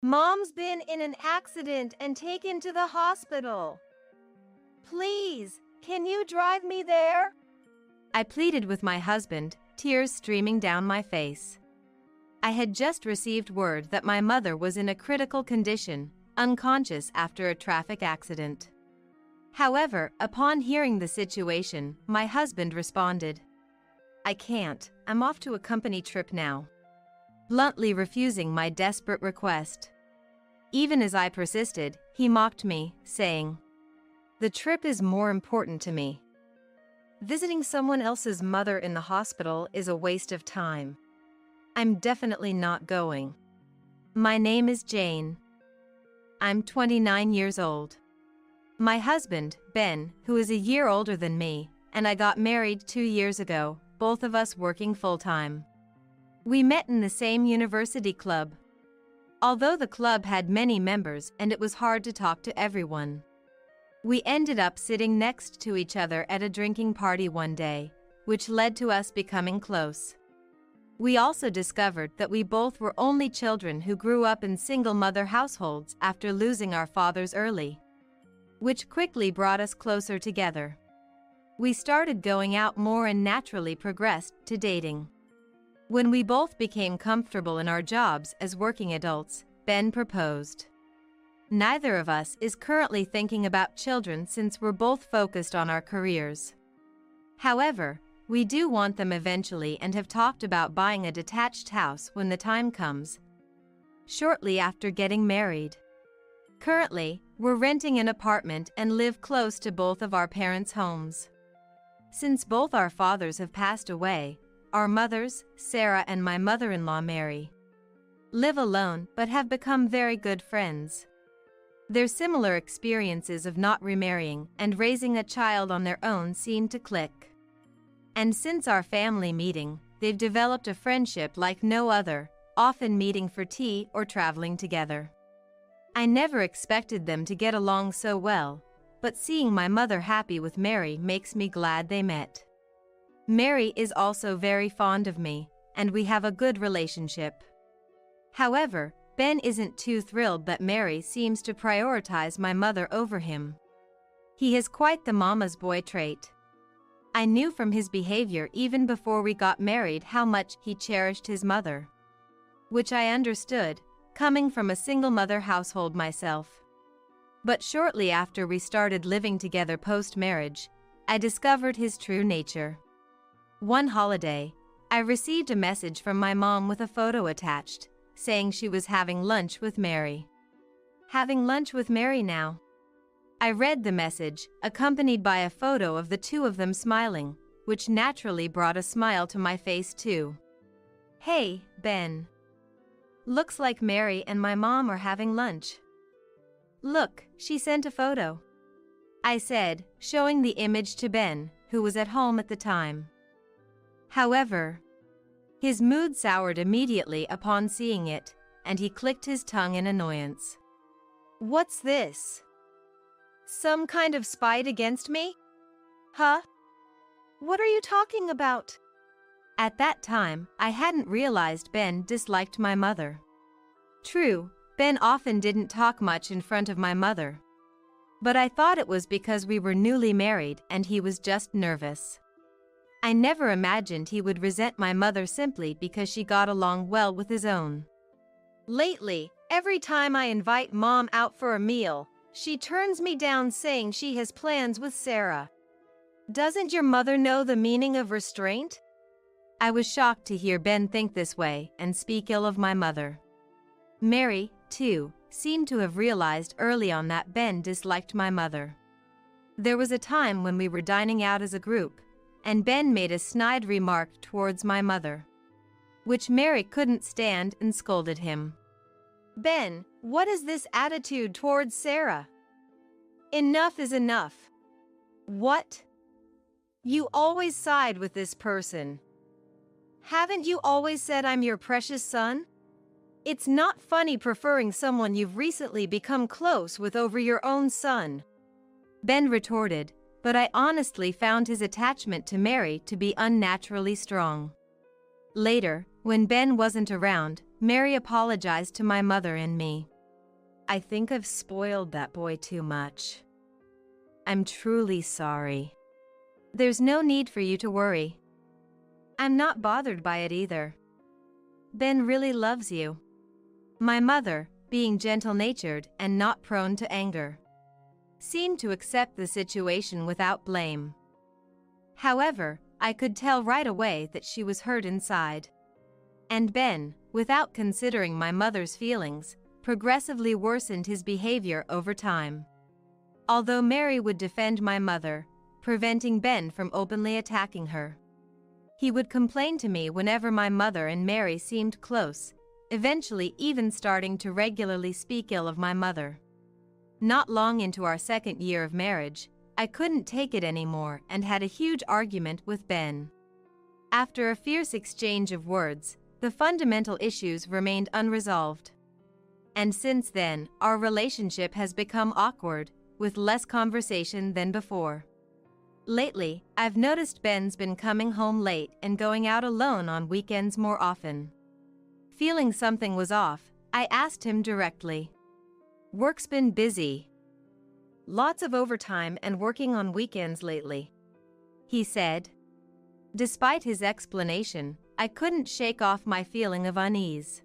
Mom's been in an accident and taken to the hospital. Please, can you drive me there? I pleaded with my husband, tears streaming down my face. I had just received word that my mother was in a critical condition, unconscious after a traffic accident. However, upon hearing the situation, my husband responded, "I can't, I'm off to a company trip now," bluntly refusing my desperate request. Even as I persisted, he mocked me, saying, "The trip is more important to me. Visiting someone else's mother in the hospital is a waste of time. I'm definitely not going. My name is Jane. I'm 29 years old. My husband, Ben, who is a year older than me, and I got married 2 years ago, both of us working full-time. We met in the same university club. Although the club had many members and it was hard to talk to everyone, we ended up sitting next to each other at a drinking party one day, which led to us becoming close. We also discovered that we both were only children who grew up in single-mother households after losing our fathers early, which quickly brought us closer together. We started going out more and naturally progressed to dating. When we both became comfortable in our jobs as working adults, Ben proposed. Neither of us is currently thinking about children since we're both focused on our careers. However, we do want them eventually and have talked about buying a detached house when the time comes, shortly after getting married. Currently, we're renting an apartment and live close to both of our parents' homes. Since both our fathers have passed away, our mothers, Sarah and my mother-in-law Mary, live alone but have become very good friends. Their similar experiences of not remarrying and raising a child on their own seem to click. And since our family meeting, they've developed a friendship like no other, often meeting for tea or traveling together. I never expected them to get along so well, but seeing my mother happy with Mary makes me glad they met. Mary is also very fond of me, and we have a good relationship. However, Ben isn't too thrilled that Mary seems to prioritize my mother over him. He has quite the mama's boy trait. I knew from his behavior even before we got married how much he cherished his mother, which I understood, coming from a single-mother household myself. But shortly after we started living together post-marriage, I discovered his true nature. One holiday, I received a message from my mom with a photo attached, saying she was having lunch with Mary. Having lunch with Mary now? I read the message, accompanied by a photo of the two of them smiling, which naturally brought a smile to my face too. "Hey, Ben. Looks like Mary and my mom are having lunch. Look, she sent a photo," I said, showing the image to Ben, who was at home at the time. However, his mood soured immediately upon seeing it, and he clicked his tongue in annoyance. "What's this? Some kind of spite against me? Huh? What are you talking about?" At that time, I hadn't realized Ben disliked my mother. True, Ben often didn't talk much in front of my mother, but I thought it was because we were newly married and he was just nervous. I never imagined he would resent my mother simply because she got along well with his own. Lately, every time I invite Mom out for a meal, she turns me down saying she has plans with Sarah. Doesn't your mother know the meaning of restraint? I was shocked to hear Ben think this way and speak ill of my mother. Mary, too, seemed to have realized early on that Ben disliked my mother. There was a time when we were dining out as a group, and Ben made a snide remark towards my mother, which Mary couldn't stand and scolded him. "Ben, what is this attitude towards Sarah? Enough is enough. What? You always side with this person. Haven't you always said I'm your precious son? It's not funny preferring someone you've recently become close with over your own son," Ben retorted, but I honestly found his attachment to Mary to be unnaturally strong. Later, When Ben wasn't around, Mary apologized to my mother and me. I think I've spoiled that boy too much. I'm truly sorry. There's no need for you to worry. I'm not bothered by it either. Ben really loves you. My mother, being gentle-natured and not prone to anger, seemed to accept the situation without blame. However, I could tell right away that she was hurt inside. And Ben, without considering my mother's feelings, progressively worsened his behavior over time. Although Mary would defend my mother, preventing Ben from openly attacking her, he would complain to me whenever my mother and Mary seemed close, eventually even starting to regularly speak ill of my mother. Not long into our second year of marriage, I couldn't take it anymore and had a huge argument with Ben. After a fierce exchange of words, the fundamental issues remained unresolved. And since then, our relationship has become awkward, with less conversation than before. Lately, I've noticed Ben's been coming home late and going out alone on weekends more often. Feeling something was off, I asked him directly. Work's been busy. Lots of overtime and working on weekends lately, he said. Despite his explanation, I couldn't shake off my feeling of unease.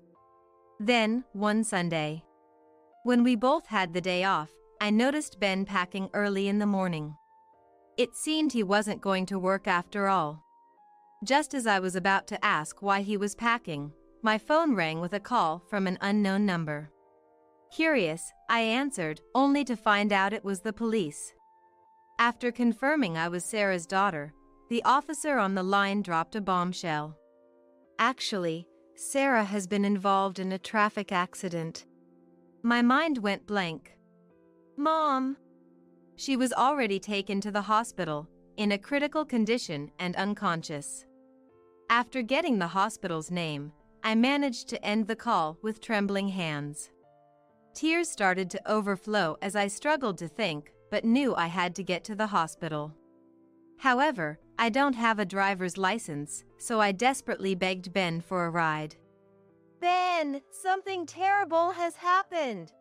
Then, one Sunday, when we both had the day off, I noticed Ben packing early in the morning. It seemed he wasn't going to work after all. Just as I was about to ask why he was packing, my phone rang with a call from an unknown number. Curious, I answered, only to find out it was the police. After confirming I was Sarah's daughter, the officer on the line dropped a bombshell. Actually, Sarah has been involved in a traffic accident. My mind went blank. Mom! She was already taken to the hospital, in a critical condition and unconscious. After getting the hospital's name, I managed to end the call with trembling hands. Tears started to overflow as I struggled to think, but knew I had to get to the hospital. However, I don't have a driver's license, so I desperately begged Ben for a ride. Ben, something terrible has happened.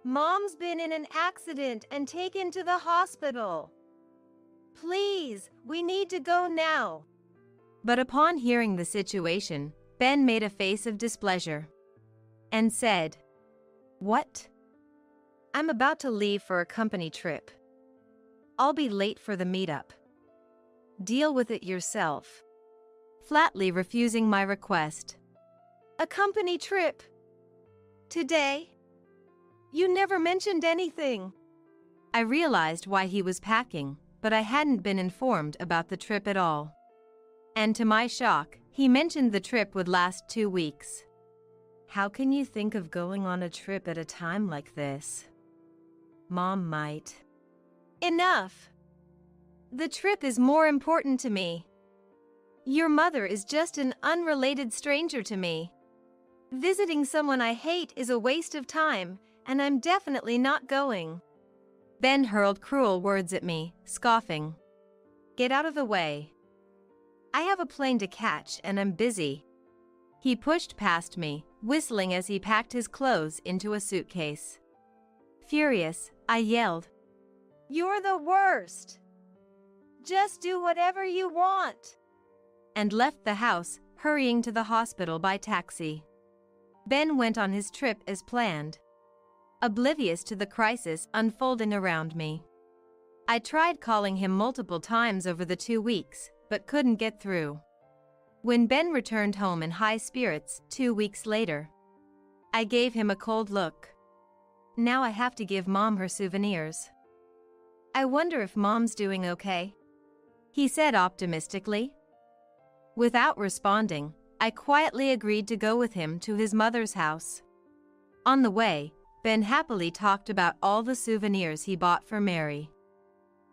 Mom's been in an accident and taken to the hospital. Please, we need to go now. But upon hearing the situation, Ben made a face of displeasure and said, What? I'm about to leave for a company trip. I'll be late for the meetup. Deal with it yourself. Flatly refusing my request. A company trip? Today? You never mentioned anything. I realized why he was packing, but I hadn't been informed about the trip at all. And to my shock, he mentioned the trip would last 2 weeks. How can you think of going on a trip at a time like this? Mom might. Enough! The trip is more important to me. Your mother is just an unrelated stranger to me. Visiting someone I hate is a waste of time, and I'm definitely not going. Ben hurled cruel words at me, scoffing. Get out of the way. I have a plane to catch and I'm busy. He pushed past me, whistling as he packed his clothes into a suitcase. Furious, I yelled, You're the worst! Just do whatever you want! And left the house, hurrying to the hospital by taxi. Ben went on his trip as planned, oblivious to the crisis unfolding around me. I tried calling him multiple times over the 2 weeks, but couldn't get through. When Ben returned home in high spirits 2 weeks later, I gave him a cold look. Now I have to give Mom her souvenirs. I wonder if Mom's doing okay, he said optimistically. Without responding, I quietly agreed to go with him to his mother's house. On the way, Ben happily talked about all the souvenirs he bought for Mary.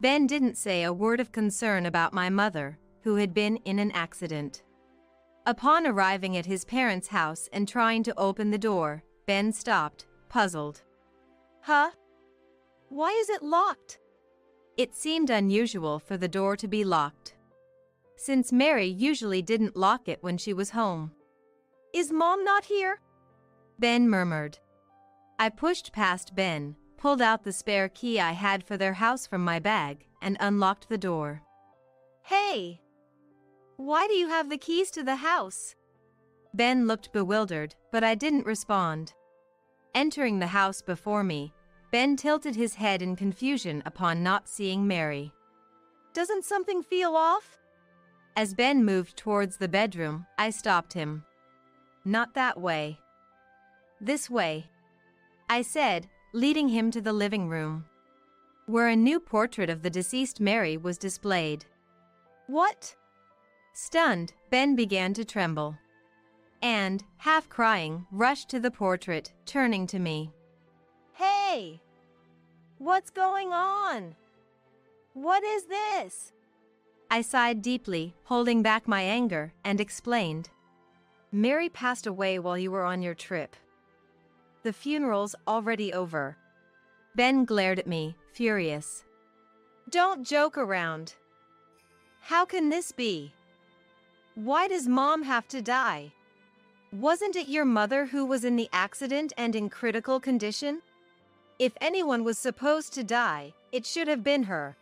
Ben didn't say a word of concern about my mother, who had been in an accident. Upon arriving at his parents' house and trying to open the door, Ben stopped, puzzled. Huh? Why is it locked? It seemed unusual for the door to be locked, since Mary usually didn't lock it when she was home. Is Mom not here? Ben murmured. I pushed past Ben, pulled out the spare key I had for their house from my bag, and unlocked the door. Hey! Why do you have the keys to the house? Ben looked bewildered, but I didn't respond. Entering the house before me, Ben tilted his head in confusion upon not seeing Mary. Doesn't something feel off? As Ben moved towards the bedroom, I stopped him. Not that way. This way, I said, leading him to the living room, where a new portrait of the deceased Mary was displayed. What? Stunned, Ben began to tremble. And, half crying, rushed to the portrait, turning to me. Hey! What's going on? What is this? I sighed deeply, holding back my anger, and explained. Mary passed away while you were on your trip. The funeral's already over. Ben glared at me, furious. Don't joke around. How can this be? Why does Mom have to die? Wasn't it your mother who was in the accident and in critical condition? If anyone was supposed to die, it should have been her.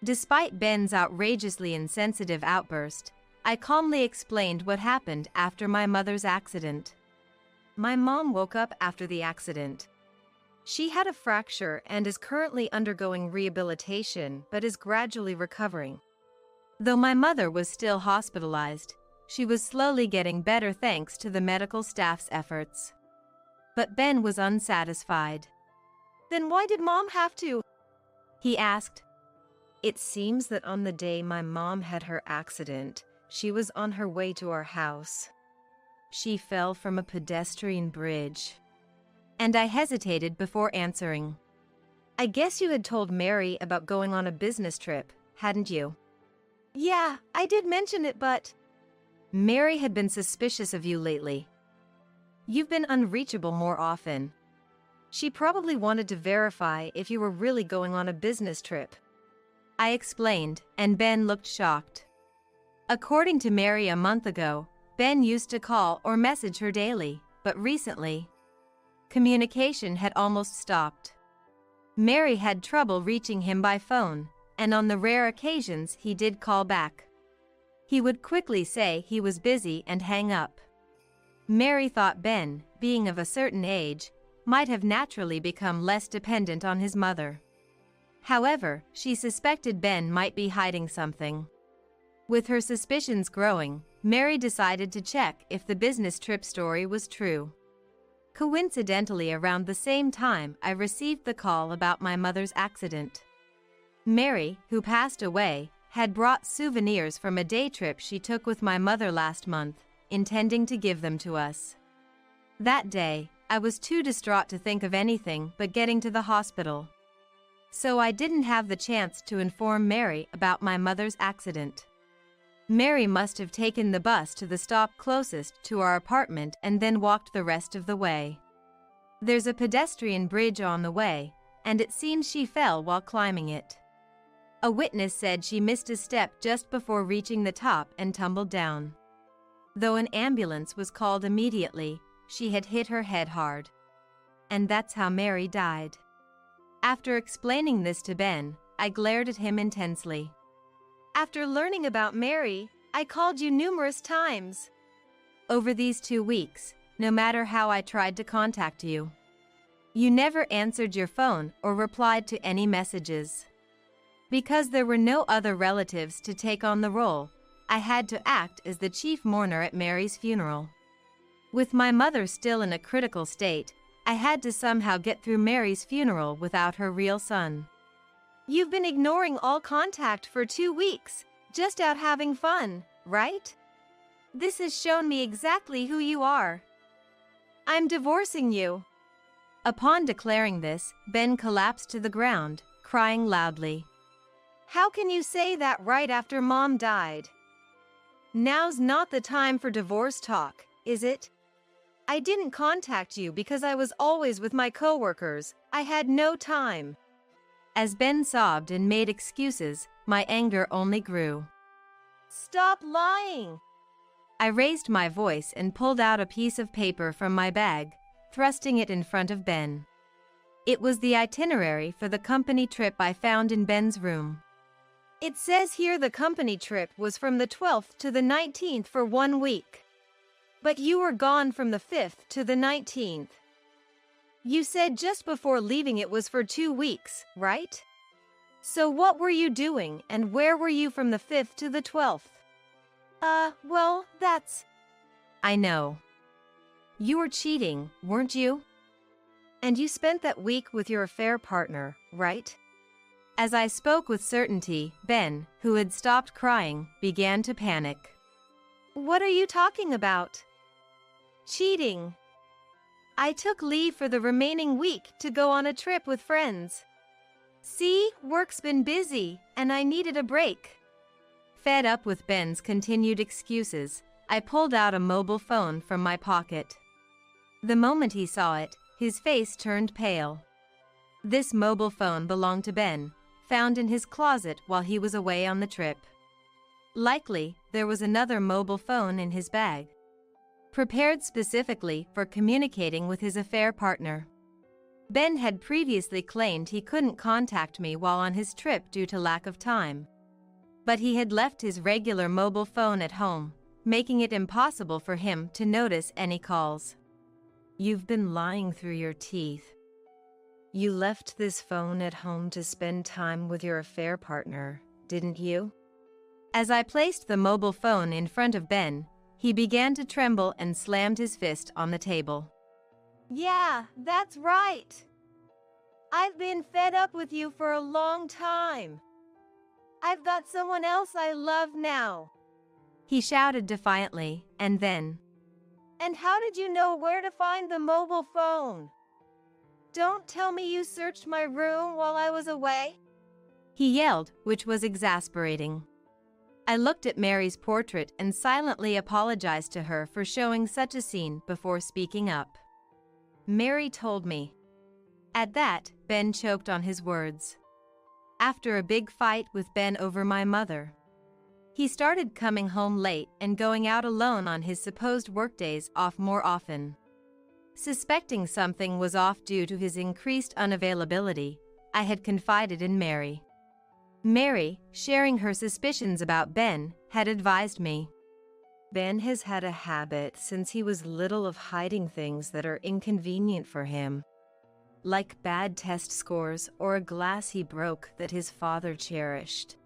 Despite Ben's outrageously insensitive outburst, I calmly explained what happened after my mother's accident. My mom woke up after the accident. She had a fracture and is currently undergoing rehabilitation but is gradually recovering. Though my mother was still hospitalized, she was slowly getting better thanks to the medical staff's efforts. But Ben was unsatisfied. Then why did Mom have to? He asked. It seems that on the day my mom had her accident, she was on her way to our house. She fell from a pedestrian bridge. And I hesitated before answering. I guess you had told Mary about going on a business trip, hadn't you? Yeah, I did mention it, but... Mary had been suspicious of you lately. You've been unreachable more often. She probably wanted to verify if you were really going on a business trip. I explained, and Ben looked shocked. According to Mary a month ago, Ben used to call or message her daily, but recently, communication had almost stopped. Mary had trouble reaching him by phone, and on the rare occasions he did call back, he would quickly say he was busy and hang up. Mary thought Ben, being of a certain age, might have naturally become less dependent on his mother. However, she suspected Ben might be hiding something. With her suspicions growing, Mary decided to check if the business trip story was true. Coincidentally, around the same time, I received the call about my mother's accident. Mary, who passed away, had brought souvenirs from a day trip she took with my mother last month, intending to give them to us. That day, I was too distraught to think of anything but getting to the hospital. So I didn't have the chance to inform Mary about my mother's accident. Mary must have taken the bus to the stop closest to our apartment and then walked the rest of the way. There's a pedestrian bridge on the way, and it seems she fell while climbing it. A witness said she missed a step just before reaching the top and tumbled down. Though an ambulance was called immediately, she had hit her head hard. And that's how Mary died. After explaining this to Ben, I glared at him intensely. After learning about Mary, I called you numerous times. Over these 2 weeks, no matter how I tried to contact you, you never answered your phone or replied to any messages. Because there were no other relatives to take on the role, I had to act as the chief mourner at Mary's funeral. With my mother still in a critical state, I had to somehow get through Mary's funeral without her real son. You've been ignoring all contact for 2 weeks, just out having fun, right? This has shown me exactly who you are. I'm divorcing you. Upon declaring this, Ben collapsed to the ground, crying loudly. How can you say that right after Mom died? Now's not the time for divorce talk, is it? I didn't contact you because I was always with my coworkers. I had no time. As Ben sobbed and made excuses, my anger only grew. Stop lying! I raised my voice and pulled out a piece of paper from my bag, thrusting it in front of Ben. It was the itinerary for the company trip I found in Ben's room. It says here the company trip was from the 12th to the 19th for 1 week. But you were gone from the 5th to the 19th. You said just before leaving it was for 2 weeks, right? So what were you doing and where were you from the 5th to the 12th? Well, that's... I know. You were cheating, weren't you? And you spent that week with your affair partner, right? As I spoke with certainty, Ben, who had stopped crying, began to panic. What are you talking about? Cheating. I took leave for the remaining week to go on a trip with friends. See, work's been busy, and I needed a break. Fed up with Ben's continued excuses, I pulled out a mobile phone from my pocket. The moment he saw it, his face turned pale. This mobile phone belonged to Ben, found in his closet while he was away on the trip. Likely, there was another mobile phone in his bag, prepared specifically for communicating with his affair partner. Ben had previously claimed he couldn't contact me while on his trip due to lack of time. But he had left his regular mobile phone at home, making it impossible for him to notice any calls. You've been lying through your teeth. You left this phone at home to spend time with your affair partner, didn't you? As I placed the mobile phone in front of Ben, he began to tremble and slammed his fist on the table. Yeah, that's right. I've been fed up with you for a long time. I've got someone else I love now. He shouted defiantly, and then, and how did you know where to find the mobile phone? Don't tell me you searched my room while I was away. He yelled, which was exasperating. I looked at Mary's portrait and silently apologized to her for showing such a scene before speaking up. Mary told me. At that, Ben choked on his words. After a big fight with Ben over my mother, he started coming home late and going out alone on his supposed workdays off more often. Suspecting something was off due to his increased unavailability, I had confided in Mary. Mary, sharing her suspicions about Ben, had advised me. Ben has had a habit since he was little of hiding things that are inconvenient for him, like bad test scores or a glass he broke that his father cherished.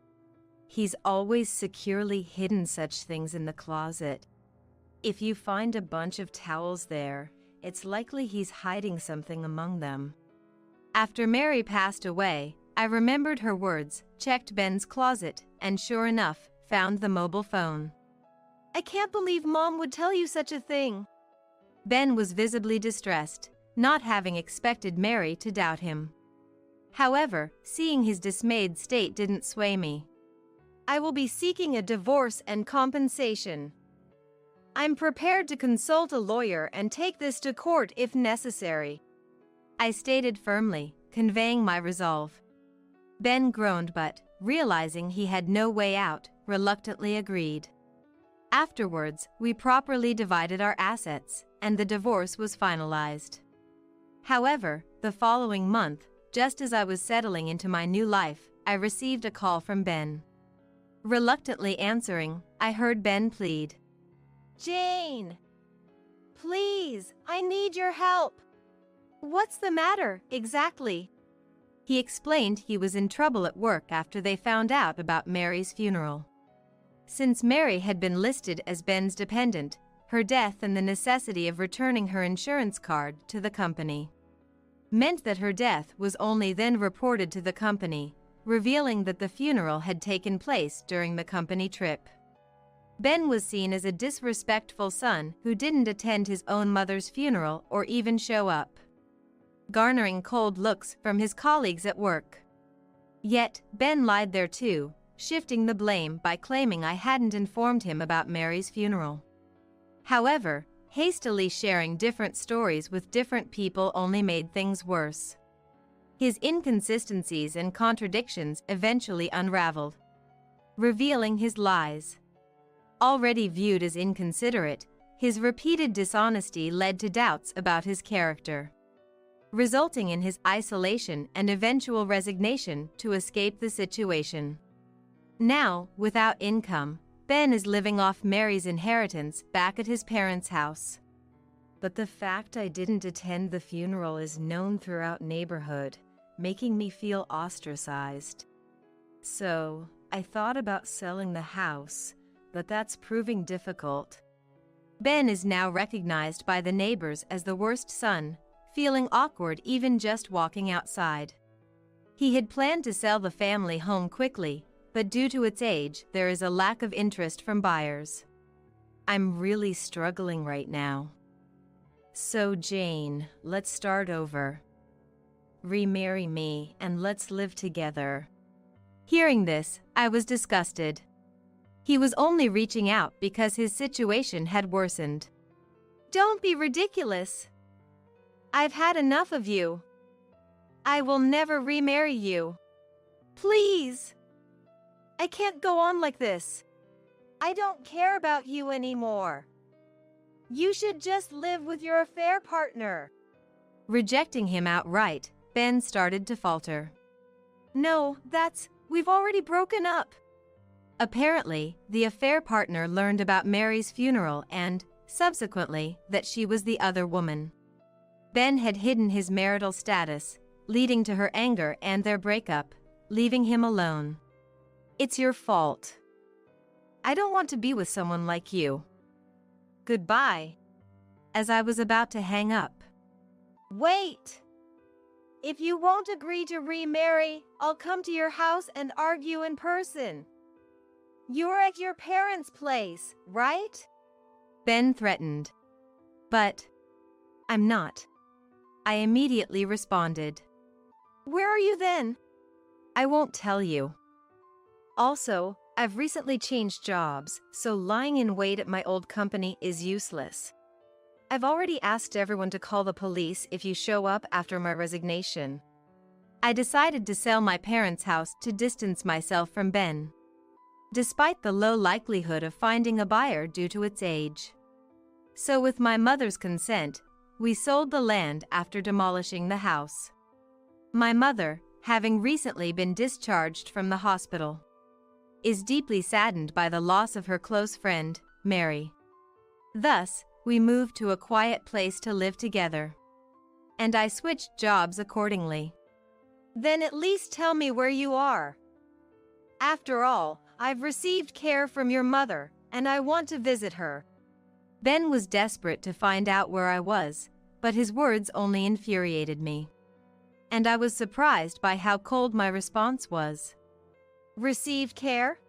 He's always securely hidden such things in the closet. If you find a bunch of towels there, it's likely he's hiding something among them. After Mary passed away, I remembered her words, checked Ben's closet, and sure enough, found the mobile phone. I can't believe Mom would tell you such a thing. Ben was visibly distressed, not having expected Mary to doubt him. However, seeing his dismayed state didn't sway me. I will be seeking a divorce and compensation. I'm prepared to consult a lawyer and take this to court if necessary, I stated firmly, conveying my resolve. Ben groaned but, realizing he had no way out, reluctantly agreed. Afterwards, we properly divided our assets, and the divorce was finalized. However, the following month, just as I was settling into my new life, I received a call from Ben. Reluctantly answering, I heard Ben plead. Jane! Please, I need your help. What's the matter, exactly? He explained he was in trouble at work after they found out about Mary's funeral. Since Mary had been listed as Ben's dependent, her death and the necessity of returning her insurance card to the company meant that her death was only then reported to the company, revealing that the funeral had taken place during the company trip. Ben was seen as a disrespectful son who didn't attend his own mother's funeral or even show up, garnering cold looks from his colleagues at work. Yet, Ben lied there too, shifting the blame by claiming I hadn't informed him about Mary's funeral. However, hastily sharing different stories with different people only made things worse. His inconsistencies and contradictions eventually unraveled, revealing his lies. Already viewed as inconsiderate, his repeated dishonesty led to doubts about his character, resulting in his isolation and eventual resignation to escape the situation. Now, without income, Ben is living off Mary's inheritance back at his parents' house. But the fact I didn't attend the funeral is known throughout neighborhood, making me feel ostracized. So, I thought about selling the house, but that's proving difficult. Ben is now recognized by the neighbors as the worst son, feeling awkward even just walking outside. He had planned to sell the family home quickly, but due to its age, there is a lack of interest from buyers. I'm really struggling right now. So Jane, let's start over. Remarry me and let's live together. Hearing this, I was disgusted. He was only reaching out because his situation had worsened. Don't be ridiculous. I've had enough of you. I will never remarry you. Please. I can't go on like this. I don't care about you anymore. You should just live with your affair partner. Rejecting him outright, Ben started to falter. No, we've already broken up. Apparently, the affair partner learned about Mary's funeral and, subsequently, that she was the other woman. Ben had hidden his marital status, leading to her anger and their breakup, leaving him alone. It's your fault. I don't want to be with someone like you. Goodbye. As I was about to hang up. Wait! If you won't agree to remarry, I'll come to your house and argue in person. You're at your parents' place, right? Ben threatened. But I'm not. I immediately responded. Where are you then? I won't tell you. Also, I've recently changed jobs, so lying in wait at my old company is useless. I've already asked everyone to call the police if you show up after my resignation. I decided to sell my parents' house to distance myself from Ben, despite the low likelihood of finding a buyer due to its age. So with my mother's consent, we sold the land after demolishing the house. My mother, having recently been discharged from the hospital, is deeply saddened by the loss of her close friend, Mary. Thus, we moved to a quiet place to live together. And I switched jobs accordingly. Then at least tell me where you are. After all, I've received care from your mother, and I want to visit her. Ben was desperate to find out where I was, but his words only infuriated me. And I was surprised by how cold my response was. Received care?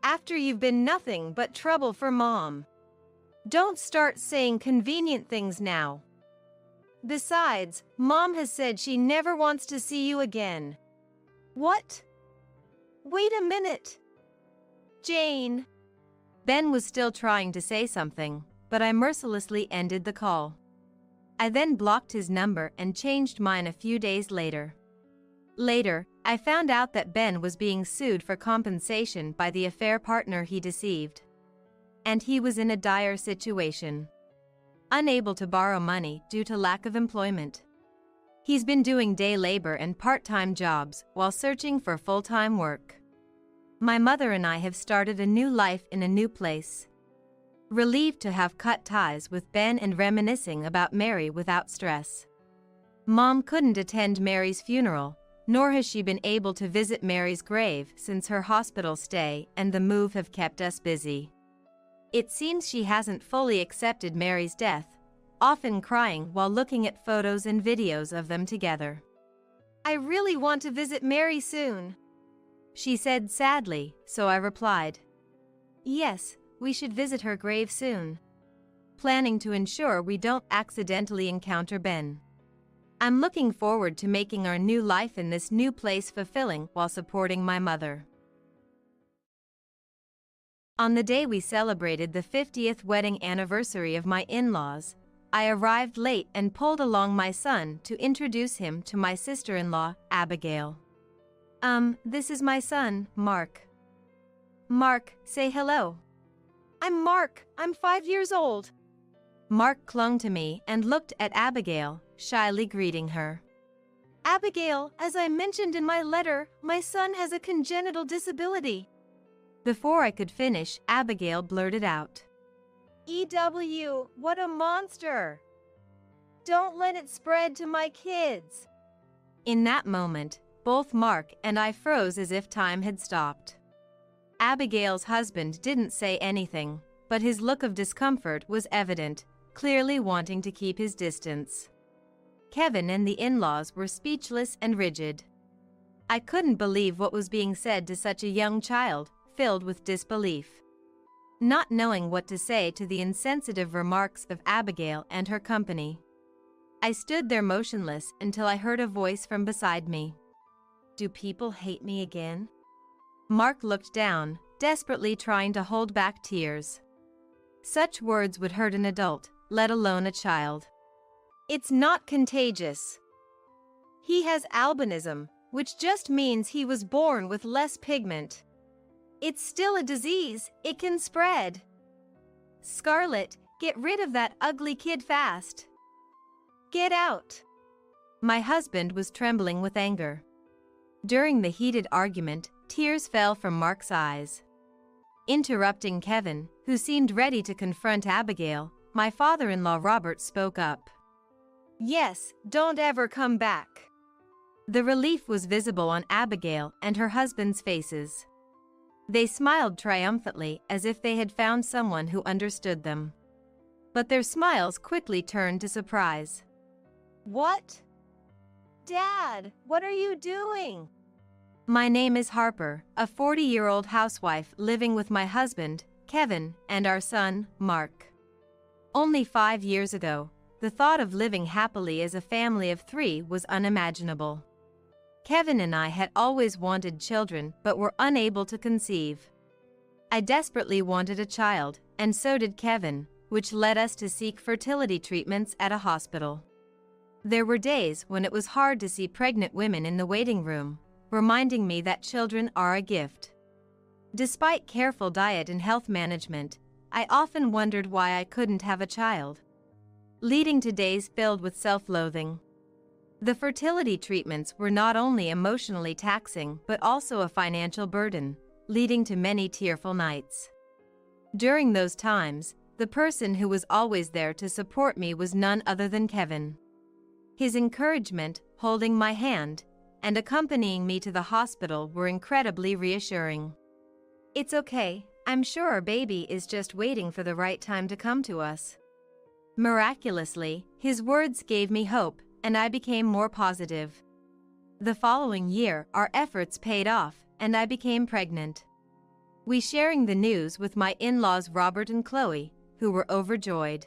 After you've been nothing but trouble for Mom. Don't start saying convenient things now. Besides, Mom has said she never wants to see you again. What? Wait a minute. Jane. Ben was still trying to say something, but I mercilessly ended the call. I then blocked his number and changed mine a few days later. Later, I found out that Ben was being sued for compensation by the affair partner he deceived. And he was in a dire situation, unable to borrow money due to lack of employment. He's been doing day labor and part-time jobs while searching for full-time work. My mother and I have started a new life in a new place. Relieved to have cut ties with Ben and reminiscing about Mary without stress. Mom couldn't attend Mary's funeral, nor has she been able to visit Mary's grave since her hospital stay and the move have kept us busy. It seems she hasn't fully accepted Mary's death, often crying while looking at photos and videos of them together. I really want to visit Mary soon, she said sadly, so I replied. Yes, we should visit her grave soon, planning to ensure we don't accidentally encounter Ben. I'm looking forward to making our new life in this new place fulfilling while supporting my mother. On the day we celebrated the 50th wedding anniversary of my in-laws, I arrived late and pulled along my son to introduce him to my sister-in-law, Abigail. This is my son, Mark. Mark, say hello. I'm Mark. I'm 5 years old. Mark clung to me and looked at Abigail, shyly greeting her. Abigail, as I mentioned in my letter, my son has a congenital disability. Before I could finish, Abigail blurted out. EW, what a monster! Don't let it spread to my kids. In that moment, both Mark and I froze as if time had stopped. Abigail's husband didn't say anything, but his look of discomfort was evident, clearly wanting to keep his distance. Kevin and the in-laws were speechless and rigid. I couldn't believe what was being said to such a young child, filled with disbelief. Not knowing what to say to the insensitive remarks of Abigail and her company, I stood there motionless until I heard a voice from beside me. Do people hate me again? Mark looked down, desperately trying to hold back tears. Such words would hurt an adult, let alone a child. It's not contagious. He has albinism, which just means he was born with less pigment. It's still a disease, it can spread. Scarlett, get rid of that ugly kid fast. Get out. My husband was trembling with anger. During the heated argument, tears fell from Mark's eyes. Interrupting Kevin, who seemed ready to confront Abigail, my father-in-law Robert spoke up. Yes, don't ever come back. The relief was visible on Abigail and her husband's faces. They smiled triumphantly as if they had found someone who understood them. But their smiles quickly turned to surprise. What? Dad, what are you doing? My name is Harper, a 40-year-old housewife living with my husband, Kevin, and our son, Mark. Only 5 years ago, the thought of living happily as a family of 3 was unimaginable. Kevin and I had always wanted children but were unable to conceive. I desperately wanted a child, and so did Kevin, which led us to seek fertility treatments at a hospital. There were days when it was hard to see pregnant women in the waiting room, reminding me that children are a gift. Despite careful diet and health management, I often wondered why I couldn't have a child, leading to days filled with self-loathing. The fertility treatments were not only emotionally taxing but also a financial burden, leading to many tearful nights. During those times, the person who was always there to support me was none other than Kevin. His encouragement, holding my hand, and accompanying me to the hospital were incredibly reassuring. It's okay, I'm sure our baby is just waiting for the right time to come to us. Miraculously, his words gave me hope, and I became more positive. The following year, our efforts paid off, and I became pregnant. We sharing the news with my in-laws Robert and Chloe, who were overjoyed.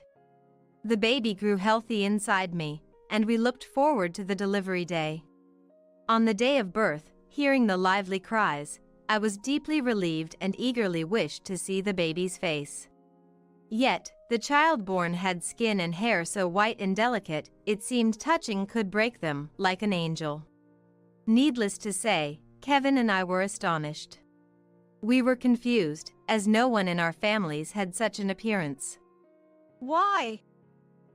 The baby grew healthy inside me, and we looked forward to the delivery day. On the day of birth, hearing the lively cries, I was deeply relieved and eagerly wished to see the baby's face. Yet, the child born had skin and hair so white and delicate, it seemed touching could break them, like an angel. Needless to say, Kevin and I were astonished. We were confused, as no one in our families had such an appearance. Why?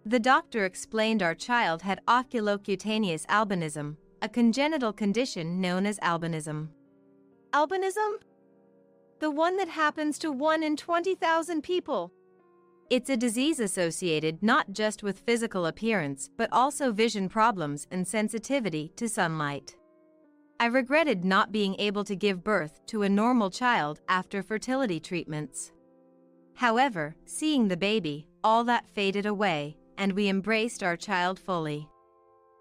The doctor explained our child had oculocutaneous albinism, a congenital condition known as albinism. Albinism? The one that happens to 1 in 20,000 people. It's a disease associated not just with physical appearance but also vision problems and sensitivity to sunlight. I regretted not being able to give birth to a normal child after fertility treatments. However, seeing the baby, all that faded away, and we embraced our child fully.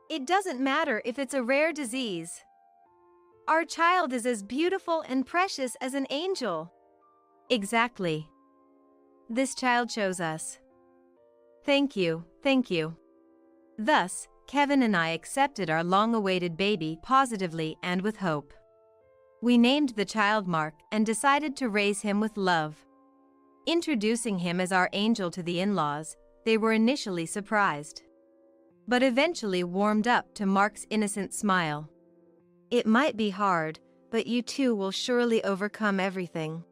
It doesn't matter if it's a rare disease. Our child is as beautiful and precious as an angel. Exactly. This child chose us. Thank you, thank you. Thus, Kevin and I accepted our long-awaited baby positively and with hope. We named the child Mark and decided to raise him with love. Introducing him as our angel to the in-laws, they were initially surprised, but eventually warmed up to Mark's innocent smile. It might be hard, but you two will surely overcome everything.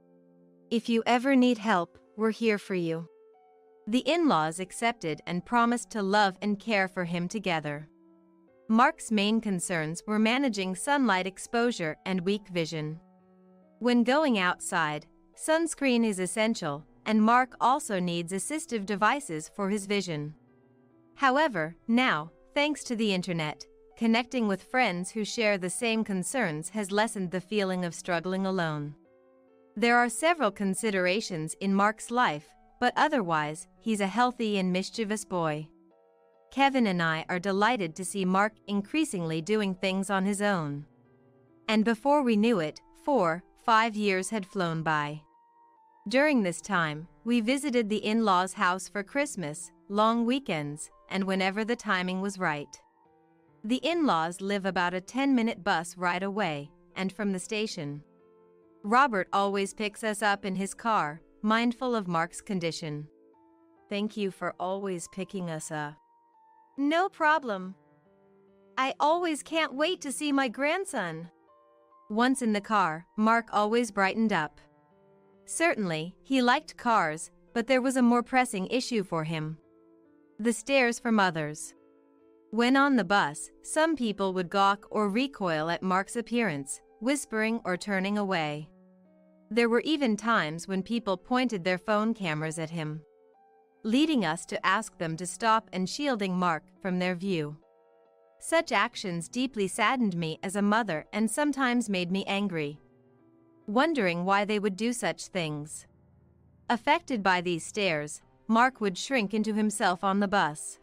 If you ever need help, we're here for you." The in-laws accepted and promised to love and care for him together. Mark's main concerns were managing sunlight exposure and weak vision. When going outside, sunscreen is essential, and Mark also needs assistive devices for his vision. However, now, thanks to the internet, connecting with friends who share the same concerns has lessened the feeling of struggling alone. There are several considerations in Mark's life, but otherwise, he's a healthy and mischievous boy. Kevin and I are delighted to see Mark increasingly doing things on his own. And before we knew it, 4-5 years had flown by. During this time, we visited the in-laws' house for Christmas, long weekends, and whenever the timing was right. The in-laws live about a 10-minute bus ride away, and from the station. Robert always picks us up in his car, mindful of Mark's condition. "Thank you for always picking us up." "No problem. I always can't wait to see my grandson." Once in the car, Mark always brightened up. Certainly, he liked cars, but there was a more pressing issue for him. The stares from others. When on the bus, some people would gawk or recoil at Mark's appearance, whispering or turning away. There were even times when people pointed their phone cameras at him, leading us to ask them to stop and shielding Mark from their view. Such actions deeply saddened me as a mother and sometimes made me angry, wondering why they would do such things. Affected by these stares, Mark would shrink into himself on the bus.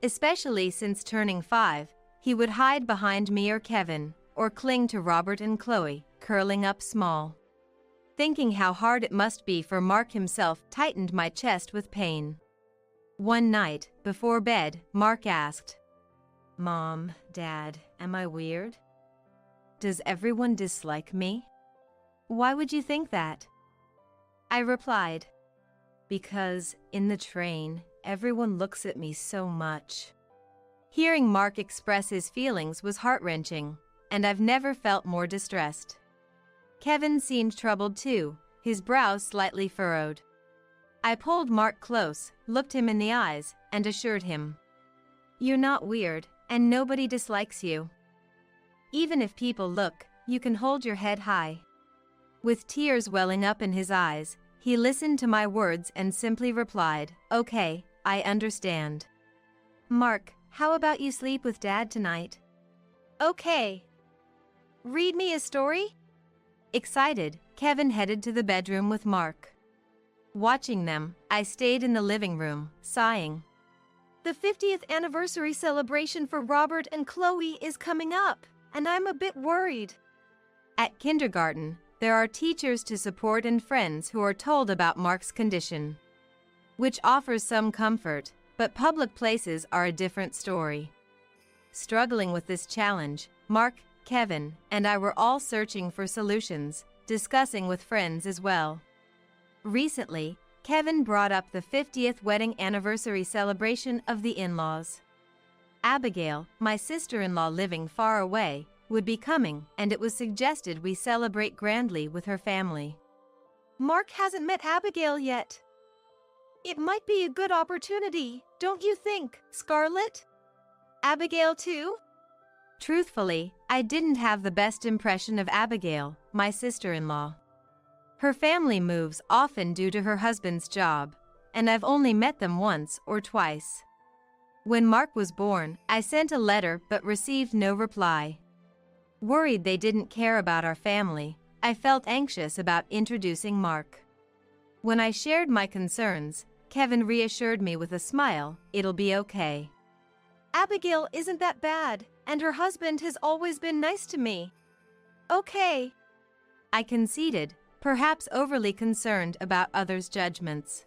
Especially since turning 5, he would hide behind me or Kevin, or cling to Robert and Chloe, curling up small. Thinking how hard it must be for Mark himself tightened my chest with pain. One night, before bed, Mark asked, "Mom, Dad, am I weird? Does everyone dislike me? Why would you think that?" I replied, "Because, in the train, everyone looks at me so much." Hearing Mark express his feelings was heart-wrenching, and I've never felt more distressed. Kevin seemed troubled too, his brows slightly furrowed. I pulled Mark close, looked him in the eyes, and assured him, "You're not weird, and nobody dislikes you. Even if people look, you can hold your head high." With tears welling up in his eyes, he listened to my words and simply replied, "Okay, I understand. Mark, how about you sleep with Dad tonight?" "Okay. Read me a story?" Excited, Kevin headed to the bedroom with Mark. Watching them, I stayed in the living room, sighing. "The 50th anniversary celebration for Robert and Chloe is coming up, and I'm a bit worried." At kindergarten, there are teachers to support and friends who are told about Mark's condition, which offers some comfort, but public places are a different story. Struggling with this challenge, Mark, Kevin, and I were all searching for solutions, discussing with friends as well. Recently, Kevin brought up the 50th wedding anniversary celebration of the in-laws. Abigail, my sister-in-law living far away, would be coming, and it was suggested we celebrate grandly with her family. "Mark hasn't met Abigail yet. It might be a good opportunity, don't you think, Scarlett? Abigail too?" Truthfully, I didn't have the best impression of Abigail, my sister-in-law. Her family moves often due to her husband's job, and I've only met them once or twice. When Mark was born, I sent a letter but received no reply. Worried they didn't care about our family, I felt anxious about introducing Mark. When I shared my concerns, Kevin reassured me with a smile, "It'll be okay. Abigail isn't that bad, and her husband has always been nice to me." "Okay." I conceded, perhaps overly concerned about others' judgments.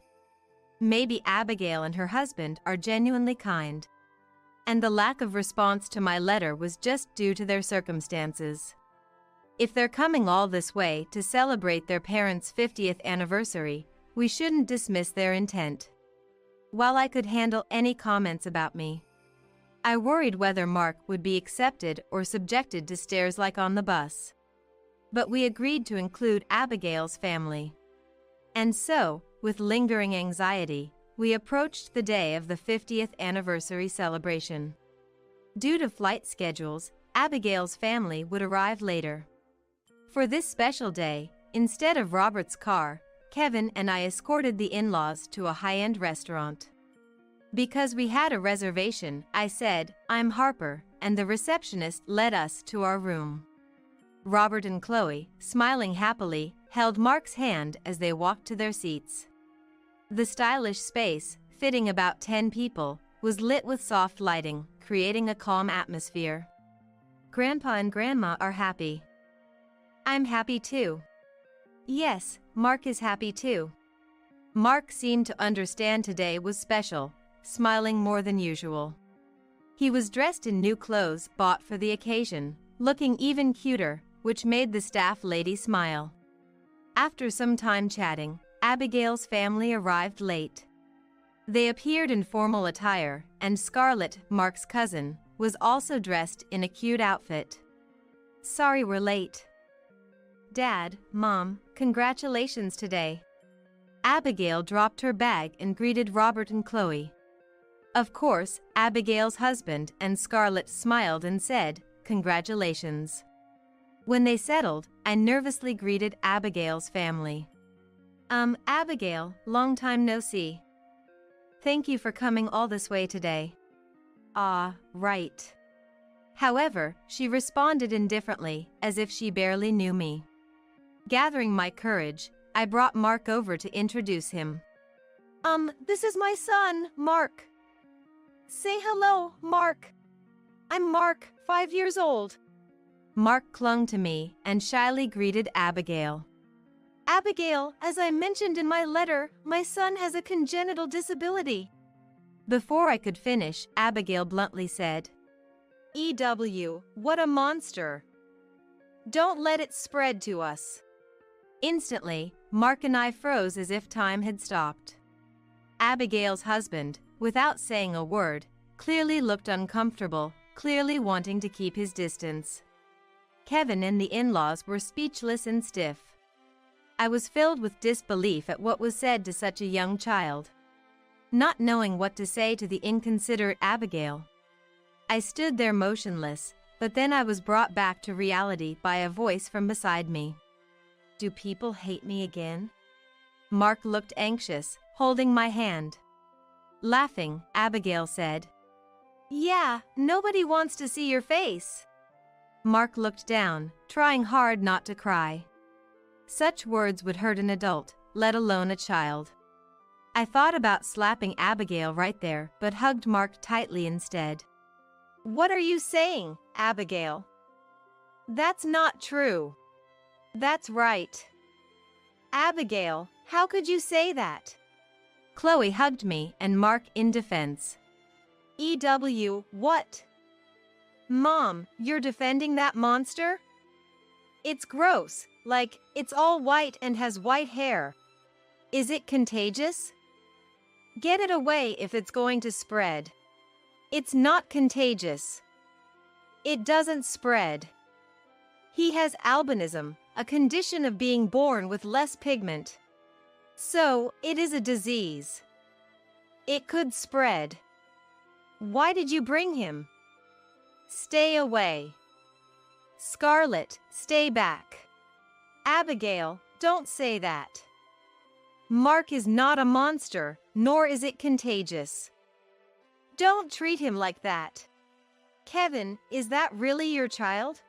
Maybe Abigail and her husband are genuinely kind, and the lack of response to my letter was just due to their circumstances. If they're coming all this way to celebrate their parents' 50th anniversary, we shouldn't dismiss their intent. While I could handle any comments about me, I worried whether Mark would be accepted or subjected to stares like on the bus. But we agreed to include Abigail's family. And so, with lingering anxiety, we approached the day of the 50th anniversary celebration. Due to flight schedules, Abigail's family would arrive later. For this special day, instead of Robert's car, Kevin and I escorted the in-laws to a high-end restaurant. Because we had a reservation, I said, "I'm Harper," and the receptionist led us to our room. Robert and Chloe, smiling happily, held Mark's hand as they walked to their seats. The stylish space, fitting about 10 people, was lit with soft lighting, creating a calm atmosphere. Grandpa and Grandma are happy. I'm happy too. Yes, Mark is happy too. Mark seemed to understand today was special, smiling more than usual. He was dressed in new clothes bought for the occasion, looking even cuter, which made the staff lady smile. After some time chatting, Abigail's family arrived late. They appeared in formal attire, and Scarlett, Mark's cousin, was also dressed in a cute outfit. Sorry we're late. Dad, Mom, congratulations today. Abigail dropped her bag and greeted Robert and Chloe. Of course, Abigail's husband and Scarlett smiled and said, "Congratulations." When they settled, I nervously greeted Abigail's family. Abigail, long time no see. Thank you for coming all this way today. Ah, right. However, she responded indifferently, as if she barely knew me. Gathering my courage, I brought Mark over to introduce him. This is my son, Mark. Say hello, Mark. I'm Mark, 5 years old. Mark clung to me and shyly greeted Abigail. Abigail, as I mentioned in my letter, my son has a congenital disability. Before I could finish, Abigail bluntly said, "EW, what a monster. Don't let it spread to us." Instantly, Mark and I froze as if time had stopped. Abigail's husband, without saying a word, clearly looked uncomfortable, clearly wanting to keep his distance. Kevin and the in-laws were speechless and stiff. I was filled with disbelief at what was said to such a young child. Not knowing what to say to the inconsiderate Abigail, I stood there motionless, but then I was brought back to reality by a voice from beside me. Do people hate me again? Mark looked anxious, holding my hand. Laughing, Abigail said, "Yeah, nobody wants to see your face." Mark looked down, trying hard not to cry. Such words would hurt an adult, let alone a child. I thought about slapping Abigail right there, but hugged Mark tightly instead. What are you saying, Abigail? That's not true. That's right. Abigail, how could you say that? Chloe hugged me and Mark in defense. EW, what? Mom, you're defending that monster? It's gross, like, it's all white and has white hair. Is it contagious? Get it away if it's going to spread. It's not contagious. It doesn't spread. He has albinism, a condition of being born with less pigment. So, it is a disease. It could spread. Why did you bring him? Stay away. Scarlett, stay back. Abigail, don't say that. Mark is not a monster, nor is it contagious. Don't treat him like that. Kevin, is that really your child?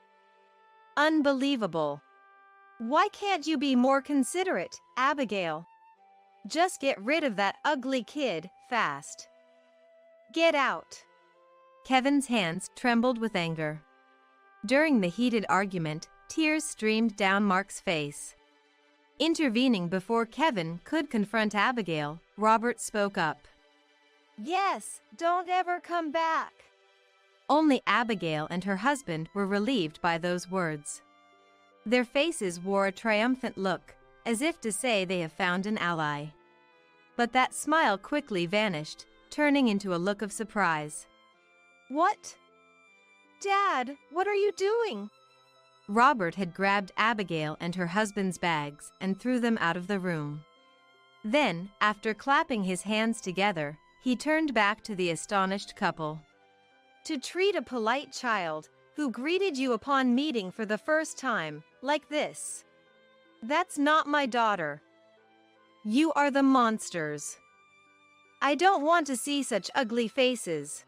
Unbelievable. Why can't you be more considerate, Abigail? Just get rid of that ugly kid, fast. Get out. Kevin's hands trembled with anger. During the heated argument, tears streamed down Mark's face. Intervening before Kevin could confront Abigail, Robert spoke up. Yes, don't ever come back. Only Abigail and her husband were relieved by those words. Their faces wore a triumphant look, as if to say they have found an ally. But that smile quickly vanished, turning into a look of surprise. What? Dad, what are you doing? Robert had grabbed Abigail and her husband's bags and threw them out of the room. Then, after clapping his hands together, he turned back to the astonished couple. To treat a polite child who greeted you upon meeting for the first time like this. That's not my daughter. You are the monsters. I don't want to see such ugly faces.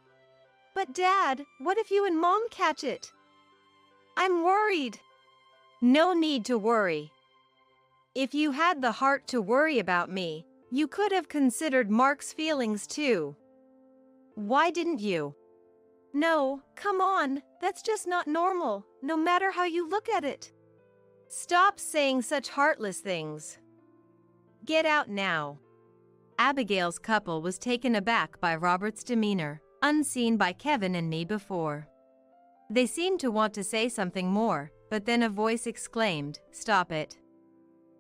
But Dad, what if you and Mom catch it? I'm worried. No need to worry. If you had the heart to worry about me, you could have considered Mark's feelings too. Why didn't you? No, come on, that's just not normal, no matter how you look at it. Stop saying such heartless things. Get out now. Abigail's couple was taken aback by Robert's demeanor, unseen by Kevin and me before. They seemed to want to say something more, but then a voice exclaimed, "Stop it."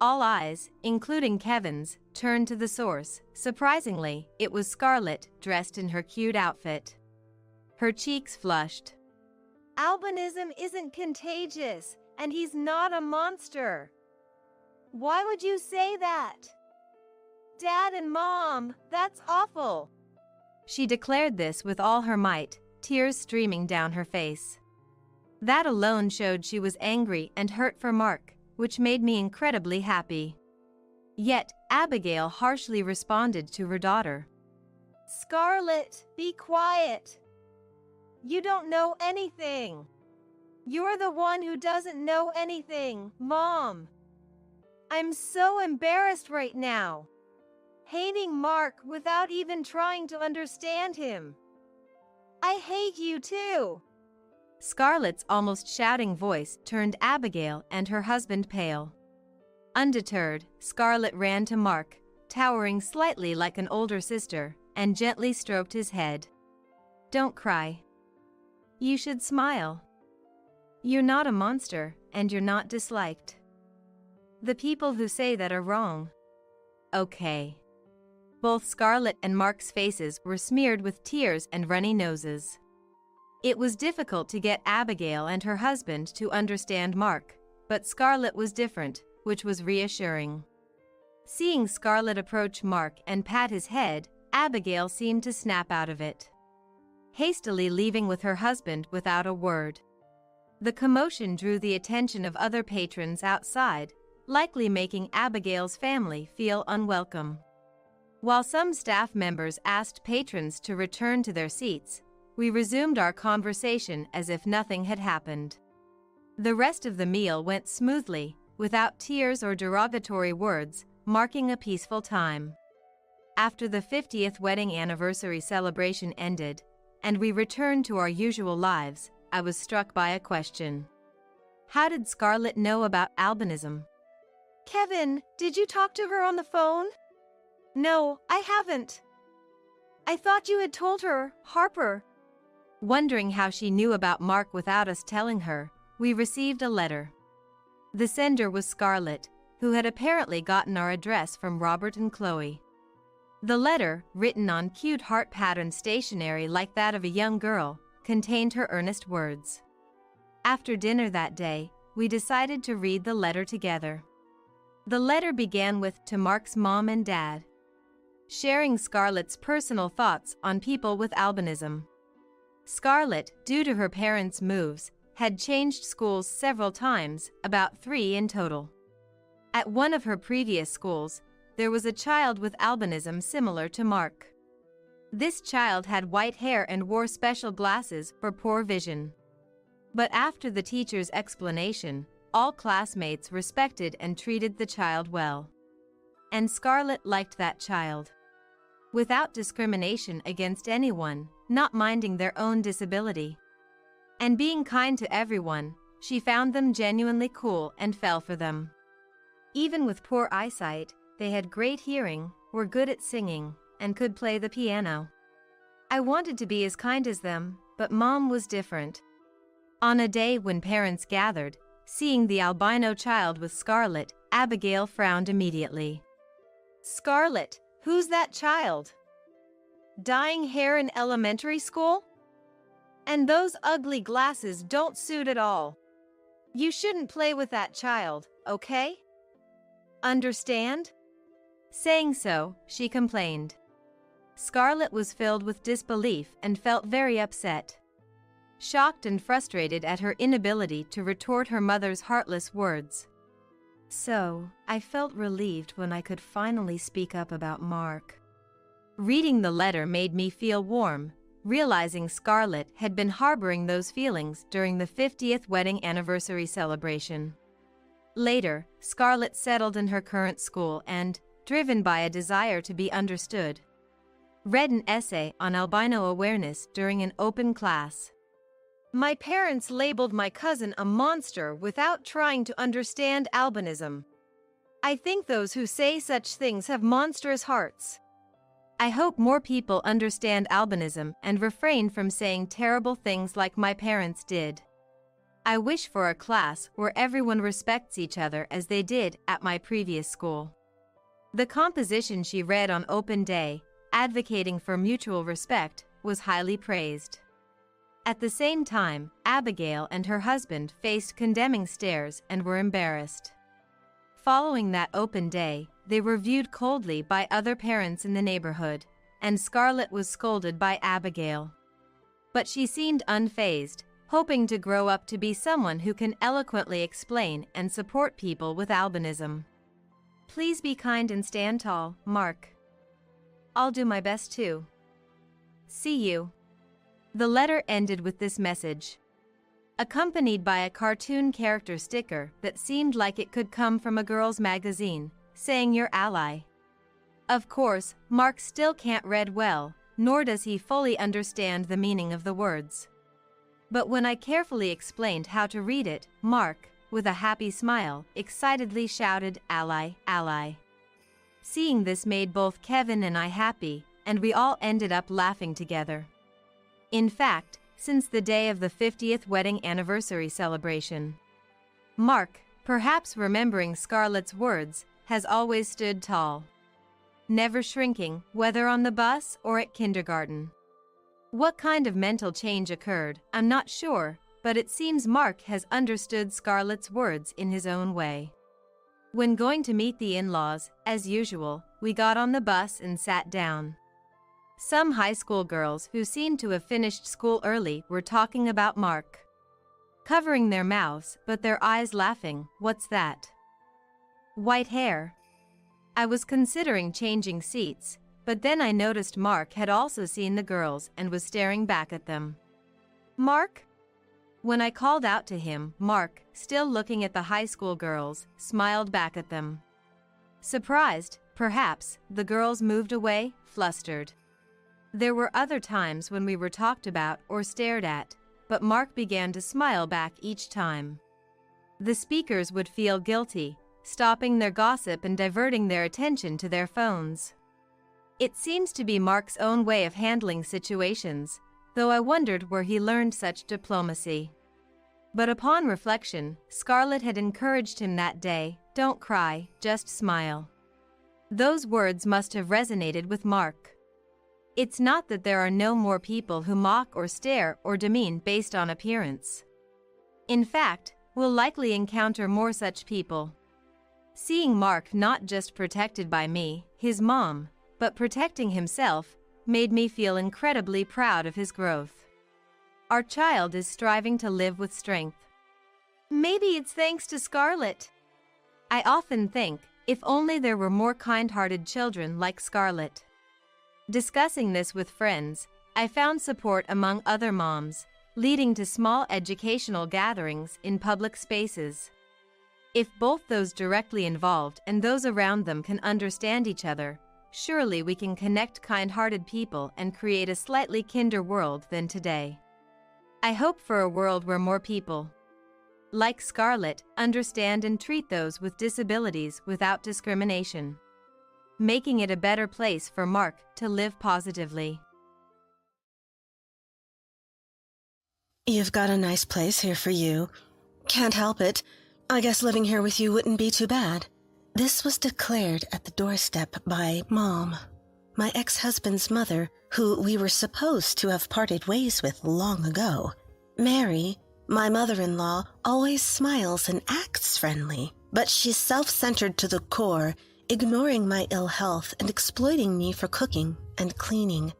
All eyes, including Kevin's, turned to the source. Surprisingly, it was Scarlett, dressed in her cute outfit. Her cheeks flushed. Albinism isn't contagious, and he's not a monster. Why would you say that? Dad and Mom, that's awful. She declared this with all her might, tears streaming down her face. That alone showed she was angry and hurt for Mark, which made me incredibly happy. Yet, Abigail harshly responded to her daughter. Scarlett, be quiet. You don't know anything. You're the one who doesn't know anything, Mom. I'm so embarrassed right now. Hating Mark without even trying to understand him. I hate you too. Scarlett's almost shouting voice turned Abigail and her husband pale. Undeterred, Scarlett ran to Mark, towering slightly like an older sister, and gently stroked his head. Don't cry. You should smile. You're not a monster, and you're not disliked. The people who say that are wrong. Okay. Both Scarlett and Mark's faces were smeared with tears and runny noses. It was difficult to get Abigail and her husband to understand Mark, but Scarlett was different, which was reassuring. Seeing Scarlett approach Mark and pat his head, Abigail seemed to snap out of it, hastily leaving with her husband without a word. The commotion drew the attention of other patrons outside, likely making Abigail's family feel unwelcome. While some staff members asked patrons to return to their seats, we resumed our conversation as if nothing had happened. The rest of the meal went smoothly, without tears or derogatory words, marking a peaceful time. After the 50th wedding anniversary celebration ended, and we returned to our usual lives, I was struck by a question. How did Scarlett know about albinism? Kevin, did you talk to her on the phone? No, I haven't. I thought you had told her, Harper. Wondering how she knew about Mark without us telling her, we received a letter. The sender was Scarlett, who had apparently gotten our address from Robert and Chloe. The letter, written on cute heart-patterned stationery like that of a young girl, contained her earnest words. After dinner that day, we decided to read the letter together. The letter began with "To Mark's mom and dad," sharing Scarlett's personal thoughts on people with albinism. Scarlett, due to her parents' moves, had changed schools several times, about 3 in total. At one of her previous schools, there was a child with albinism similar to Mark. This child had white hair and wore special glasses for poor vision. But after the teacher's explanation, all classmates respected and treated the child well. And Scarlett liked that child. Without discrimination against anyone, not minding their own disability. And being kind to everyone, she found them genuinely cool and fell for them. Even with poor eyesight, they had great hearing, were good at singing, and could play the piano. I wanted to be as kind as them, but Mom was different. On a day when parents gathered, seeing the albino child with Scarlett, Abigail frowned immediately. Scarlett, who's that child? Dyeing hair in elementary school? And those ugly glasses don't suit at all. You shouldn't play with that child, okay? Understand? Saying so, she complained. Scarlett was filled with disbelief and felt very upset. Shocked and frustrated at her inability to retort her mother's heartless words. So, I felt relieved when I could finally speak up about Mark. Reading the letter made me feel warm, realizing Scarlett had been harboring those feelings during the 50th wedding anniversary celebration. Later, Scarlett settled in her current school and, driven by a desire to be understood, read an essay on albino awareness during an open class. My parents labeled my cousin a monster without trying to understand albinism. I think those who say such things have monstrous hearts. I hope more people understand albinism and refrain from saying terrible things like my parents did. I wish for a class where everyone respects each other as they did at my previous school. The composition she read on open day, advocating for mutual respect, was highly praised. At the same time, Abigail and her husband faced condemning stares and were embarrassed. Following that open day, they were viewed coldly by other parents in the neighborhood, and Scarlett was scolded by Abigail. But she seemed unfazed, hoping to grow up to be someone who can eloquently explain and support people with albinism. Please be kind and stand tall, Mark. I'll do my best too. See you. The letter ended with this message, accompanied by a cartoon character sticker that seemed like it could come from a girl's magazine, saying your ally. Of course, Mark still can't read well, nor does he fully understand the meaning of the words. But when I carefully explained how to read it, Mark, with a happy smile, excitedly shouted, "Ally, ally." Seeing this made both Kevin and I happy, and we all ended up laughing together. In fact, since the day of the 50th wedding anniversary celebration, Mark, perhaps remembering Scarlett's words, has always stood tall, never shrinking, whether on the bus or at kindergarten. What kind of mental change occurred, I'm not sure, but it seems Mark has understood Scarlett's words in his own way. When going to meet the in-laws, as usual, we got on the bus and sat down. Some high school girls who seemed to have finished school early were talking about Mark, covering their mouths but their eyes laughing. What's that? White hair. I was considering changing seats, but then I noticed Mark had also seen the girls and was staring back at them. Mark? When I called out to him, Mark, still looking at the high school girls, smiled back at them. Surprised, perhaps, the girls moved away, flustered. There were other times when we were talked about or stared at, but Mark began to smile back each time. The speakers would feel guilty, stopping their gossip and diverting their attention to their phones. It seems to be Mark's own way of handling situations, though I wondered where he learned such diplomacy. But upon reflection, Scarlett had encouraged him that day, "Don't cry, just smile." Those words must have resonated with Mark. It's not that there are no more people who mock or stare or demean based on appearance. In fact, we'll likely encounter more such people. Seeing Mark not just protected by me, his mom, but protecting himself, made me feel incredibly proud of his growth. Our child is striving to live with strength. Maybe it's thanks to Scarlett. I often think, if only there were more kind-hearted children like Scarlett. Discussing this with friends, I found support among other moms, leading to small educational gatherings in public spaces. If both those directly involved and those around them can understand each other, surely we can connect kind-hearted people and create a slightly kinder world than today. I hope for a world where more people, like Scarlett, understand and treat those with disabilities without discrimination, making it a better place for Mark to live positively. You've got a nice place here for you. Can't help it. I guess living here with you wouldn't be too bad. This was declared at the doorstep by Mom, my ex-husband's mother, who we were supposed to have parted ways with long ago. Mary, my mother-in-law, always smiles and acts friendly, but she's self-centered to the core ignoring my ill health and exploiting me for cooking and cleaning.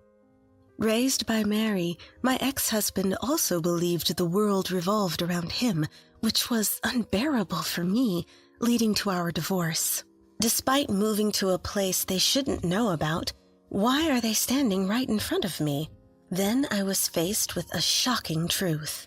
Raised by Mary, my ex-husband also believed the world revolved around him, which was unbearable for me, leading to our divorce. Despite moving to a place they shouldn't know about, why are they standing right in front of me? Then I was faced with a shocking truth.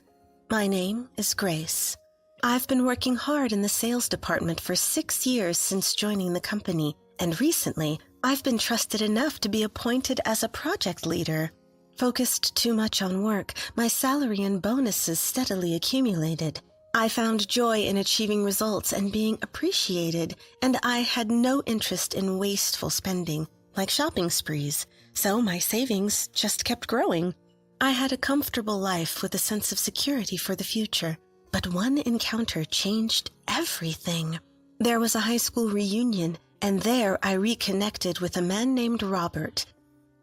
My name is Grace. I've been working hard in the sales department for 6 years since joining the company, and recently I've been trusted enough to be appointed as a project leader. Focused too much on work, my salary and bonuses steadily accumulated. I found joy in achieving results and being appreciated, and I had no interest in wasteful spending, like shopping sprees, so my savings just kept growing. I had a comfortable life with a sense of security for the future, but one encounter changed everything. There was a high school reunion, and there I reconnected with a man named Robert.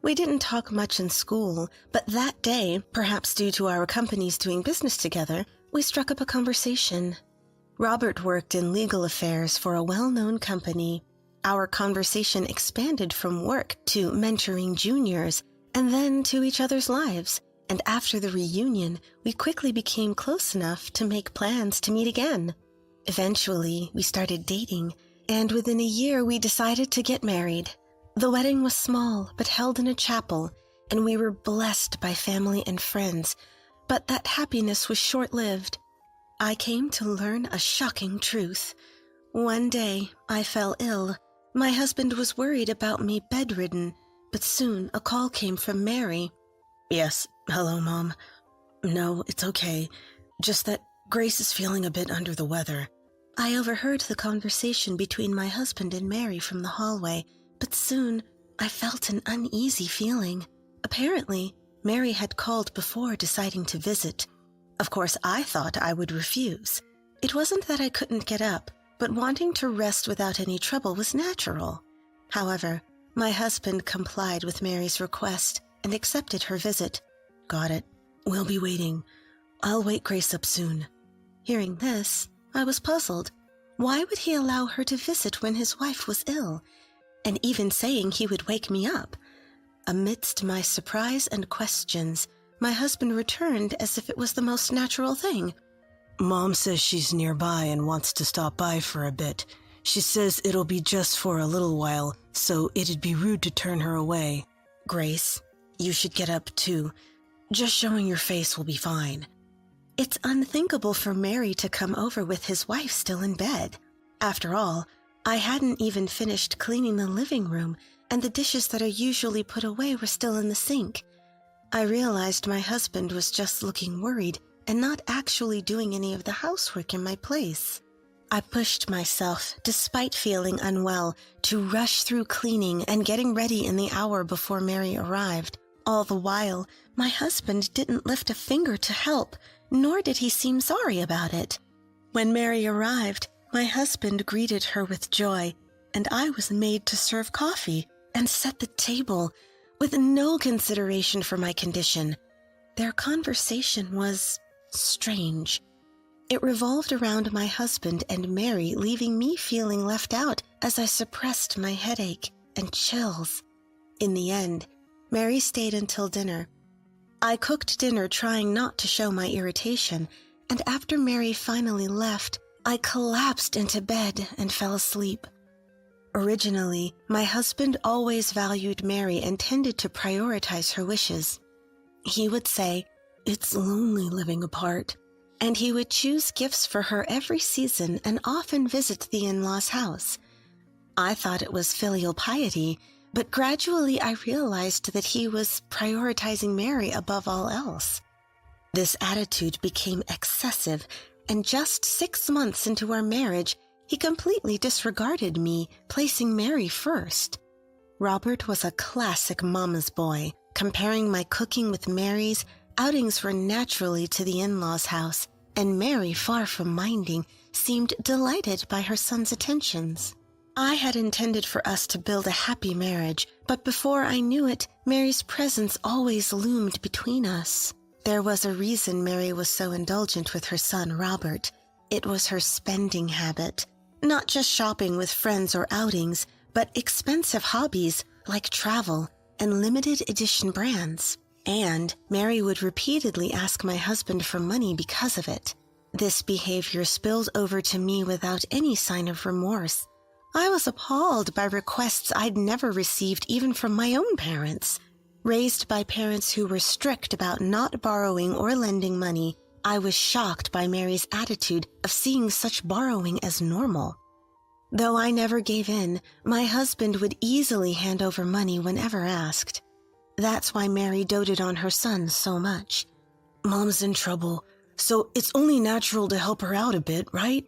We didn't talk much in school, but that day, perhaps due to our companies doing business together, we struck up a conversation. Robert worked in legal affairs for a well-known company. Our conversation expanded from work to mentoring juniors, and then to each other's lives. And after the reunion, we quickly became close enough to make plans to meet again. Eventually, we started dating, and within a year we decided to get married. The wedding was small, but held in a chapel, and we were blessed by family and friends, but that happiness was short-lived. I came to learn a shocking truth. One day, I fell ill. My husband was worried about me bedridden, but soon a call came from Mary. "Yes, hello, Mom. No, it's okay. Just that Grace is feeling a bit under the weather." I overheard the conversation between my husband and Mary from the hallway, but soon I felt an uneasy feeling. Apparently, Mary had called before deciding to visit. Of course, I thought I would refuse. It wasn't that I couldn't get up, but wanting to rest without any trouble was natural. However, my husband complied with Mary's request and accepted her visit. "Got it. We'll be waiting. I'll wake Grace up soon." Hearing this, I was puzzled. Why would he allow her to visit when his wife was ill? And even saying he would wake me up. Amidst my surprise and questions, my husband returned as if it was the most natural thing. "Mom says she's nearby and wants to stop by for a bit. She says it'll be just for a little while, so it'd be rude to turn her away. Grace, you should get up too. Just showing your face will be fine." It's unthinkable for Mary to come over with his wife still in bed. After all, I hadn't even finished cleaning the living room, and the dishes that are usually put away were still in the sink. I realized my husband was just looking worried and not actually doing any of the housework in my place. I pushed myself, despite feeling unwell, to rush through cleaning and getting ready in the hour before Mary arrived. All the while, my husband didn't lift a finger to help, nor did he seem sorry about it. When Mary arrived, my husband greeted her with joy, and I was made to serve coffee and set the table, with no consideration for my condition. Their conversation was strange. It revolved around my husband and Mary, leaving me feeling left out as I suppressed my headache and chills. In the end, Mary stayed until dinner. I cooked dinner trying not to show my irritation, and after Mary finally left, I collapsed into bed and fell asleep. Originally, my husband always valued Mary and tended to prioritize her wishes. He would say, "It's lonely living apart," and he would choose gifts for her every season and often visit the in-laws' house. I thought it was filial piety, but gradually I realized that he was prioritizing Mary above all else. This attitude became excessive, and just 6 months into our marriage, he completely disregarded me, placing Mary first. Robert was a classic mama's boy. Comparing my cooking with Mary's, outings were naturally to the in-laws' house, and Mary, far from minding, seemed delighted by her son's attentions. I had intended for us to build a happy marriage, but before I knew it, Mary's presence always loomed between us. There was a reason Mary was so indulgent with her son, Robert. It was her spending habit. Not just shopping with friends or outings, but expensive hobbies like travel and limited edition brands. And Mary would repeatedly ask my husband for money because of it. This behavior spilled over to me without any sign of remorse. I was appalled by requests I'd never received even from my own parents. Raised by parents who were strict about not borrowing or lending money, I was shocked by Mary's attitude of seeing such borrowing as normal. Though I never gave in, my husband would easily hand over money whenever asked. That's why Mary doted on her son so much. "Mom's in trouble, so it's only natural to help her out a bit, right?"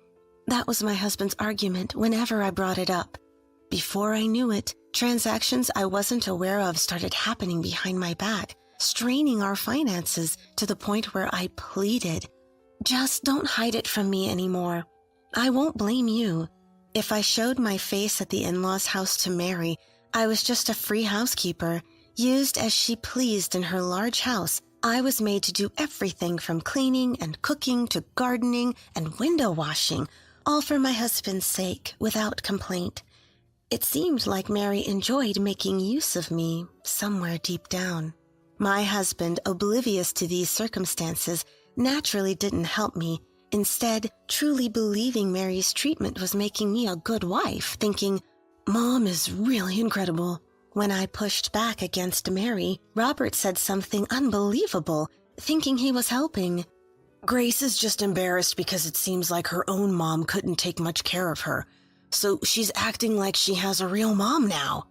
That was my husband's argument whenever I brought it up. Before I knew it, transactions I wasn't aware of started happening behind my back, straining our finances to the point where I pleaded, "Just don't hide it from me anymore. I won't blame you." If I showed my face at the in-laws' house to Mary, I was just a free housekeeper, used as she pleased in her large house. I was made to do everything from cleaning and cooking to gardening and window washing, all for my husband's sake, without complaint. It seemed like Mary enjoyed making use of me, somewhere deep down. My husband, oblivious to these circumstances, naturally didn't help me, instead truly believing Mary's treatment was making me a good wife, thinking, "Mom is really incredible." When I pushed back against Mary, Robert said something unbelievable, thinking he was helping. "Grace is just embarrassed because it seems like her own mom couldn't take much care of her, so she's acting like she has a real mom now."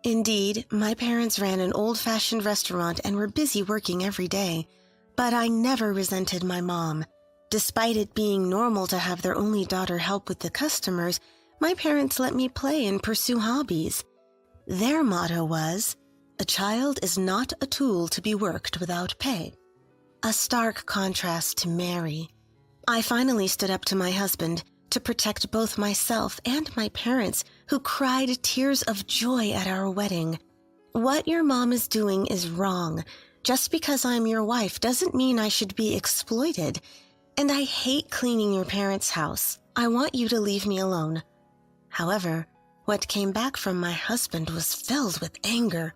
Indeed, my parents ran an old-fashioned restaurant and were busy working every day, but I never resented my mom. Despite it being normal to have their only daughter help with the customers, my parents let me play and pursue hobbies. Their motto was, "A child is not a tool to be worked without pay." A stark contrast to Mary. I finally stood up to my husband to protect both myself and my parents, who cried tears of joy at our wedding. "What your mom is doing is wrong. Just because I'm your wife doesn't mean I should be exploited. And I hate cleaning your parents' house. I want you to leave me alone." However, what came back from my husband was filled with anger.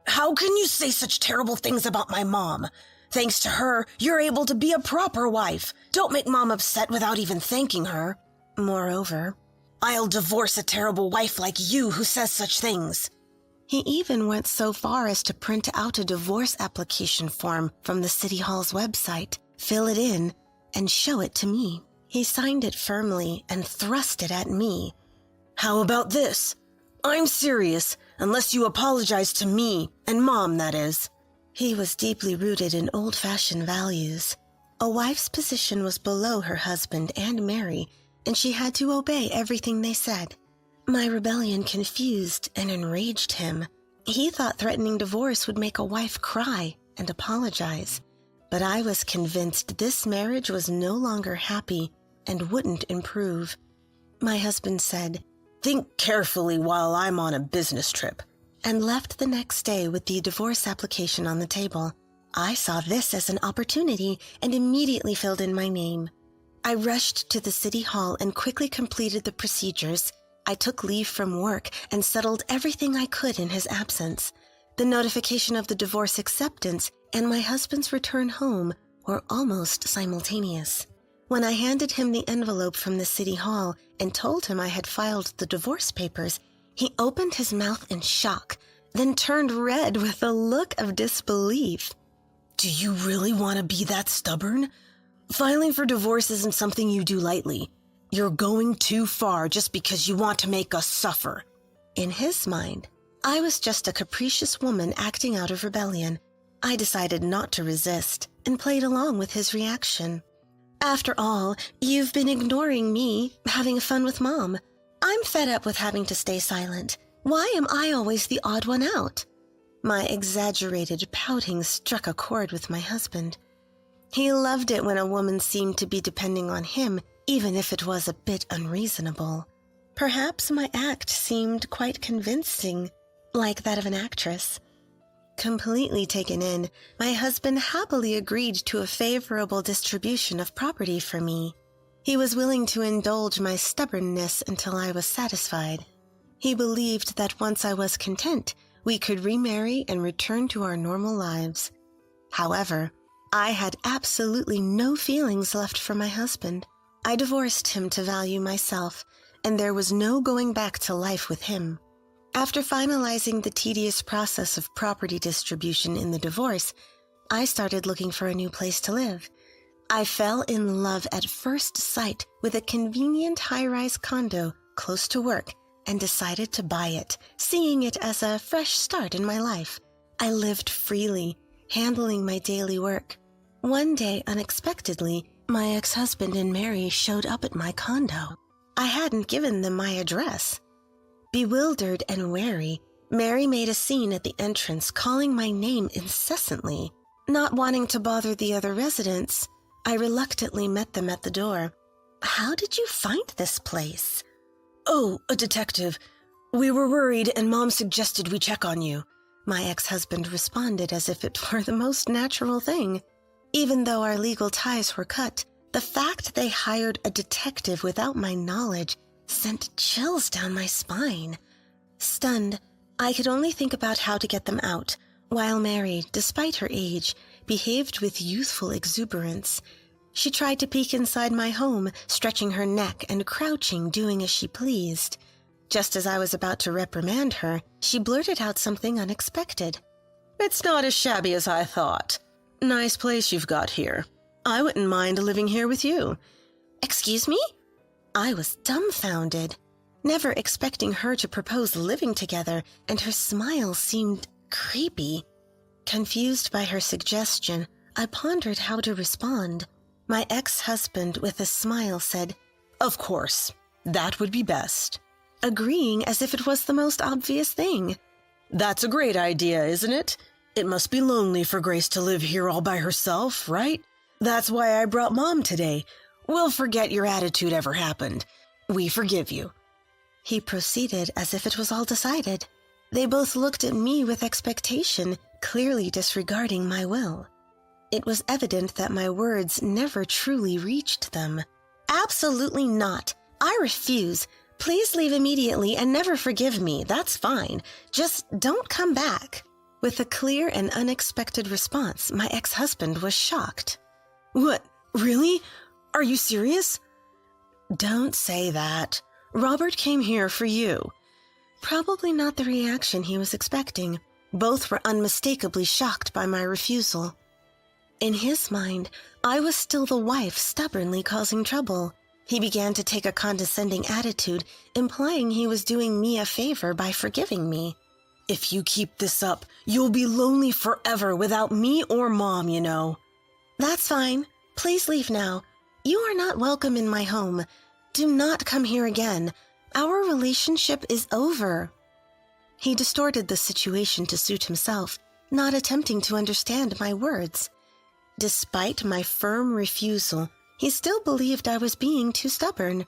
"How can you say such terrible things about my mom? Thanks to her, you're able to be a proper wife. Don't make Mom upset without even thanking her. Moreover, I'll divorce a terrible wife like you who says such things." He even went so far as to print out a divorce application form from the City Hall's website, fill it in, and show it to me. He signed it firmly and thrust it at me. "How about this? I'm serious, unless you apologize to me, and Mom, that is." He was deeply rooted in old-fashioned values. A wife's position was below her husband and Mary, and she had to obey everything they said. My rebellion confused and enraged him. He thought threatening divorce would make a wife cry and apologize. But I was convinced this marriage was no longer happy and wouldn't improve. My husband said, "Think carefully while I'm on a business trip," and left the next day with the divorce application on the table. I saw this as an opportunity and immediately filled in my name. I rushed to the City Hall and quickly completed the procedures. I took leave from work and settled everything I could in his absence. The notification of the divorce acceptance and my husband's return home were almost simultaneous. When I handed him the envelope from the City Hall and told him I had filed the divorce papers, he opened his mouth in shock, then turned red with a look of disbelief. "Do you really want to be that stubborn? Filing for divorce isn't something you do lightly. You're going too far just because you want to make us suffer." In his mind, I was just a capricious woman acting out of rebellion. I decided not to resist and played along with his reaction. "After all, you've been ignoring me, having fun with Mom. I'm fed up with having to stay silent. Why am I always the odd one out?" My exaggerated pouting struck a chord with my husband. He loved it when a woman seemed to be depending on him, even if it was a bit unreasonable. Perhaps my act seemed quite convincing, like that of an actress. Completely taken in, my husband happily agreed to a favorable distribution of property for me. He was willing to indulge my stubbornness until I was satisfied. He believed that once I was content, we could remarry and return to our normal lives. However, I had absolutely no feelings left for my husband. I divorced him to value myself, and there was no going back to life with him. After finalizing the tedious process of property distribution in the divorce, I started looking for a new place to live. I fell in love at first sight with a convenient high-rise condo close to work and decided to buy it, seeing it as a fresh start in my life. I lived freely, handling my daily work. One day, unexpectedly, my ex-husband and Mary showed up at my condo. I hadn't given them my address. Bewildered and wary, Mary made a scene at the entrance, calling my name incessantly. Not wanting to bother the other residents, I reluctantly met them at the door. "How did you find this place?" "Oh, a detective. We were worried and Mom suggested we check on you," my ex-husband responded as if it were the most natural thing. Even though our legal ties were cut, the fact they hired a detective without my knowledge sent chills down my spine. Stunned, I could only think about how to get them out, while Mary, despite her age, behaved with youthful exuberance. She tried to peek inside my home, stretching her neck and crouching, doing as she pleased. Just as I was about to reprimand her, she blurted out something unexpected. "It's not as shabby as I thought. Nice place you've got here. I wouldn't mind living here with you." "Excuse me?" I was dumbfounded, never expecting her to propose living together, and her smile seemed creepy. Confused by her suggestion, I pondered how to respond. My ex-husband, with a smile, said, "Of course, that would be best," agreeing as if it was the most obvious thing. "That's a great idea, isn't it? It must be lonely for Grace to live here all by herself, right? That's why I brought Mom today. We'll forget your attitude ever happened. We forgive you." He proceeded as if it was all decided. They both looked at me with expectation, clearly disregarding my will. It was evident that my words never truly reached them. "Absolutely not. I refuse. Please leave immediately and never forgive me. That's fine. Just don't come back." With a clear and unexpected response, my ex-husband was shocked. "What? Really? Are you serious?" "Don't say that. Robert came here for you." Probably not the reaction he was expecting. Both were unmistakably shocked by my refusal. In his mind, I was still the wife stubbornly causing trouble. He began to take a condescending attitude, implying he was doing me a favor by forgiving me. "If you keep this up, you'll be lonely forever without me or Mom, you know." "That's fine. Please leave now. You are not welcome in my home. Do not come here again. Our relationship is over." He distorted the situation to suit himself, not attempting to understand my words. Despite my firm refusal, he still believed I was being too stubborn.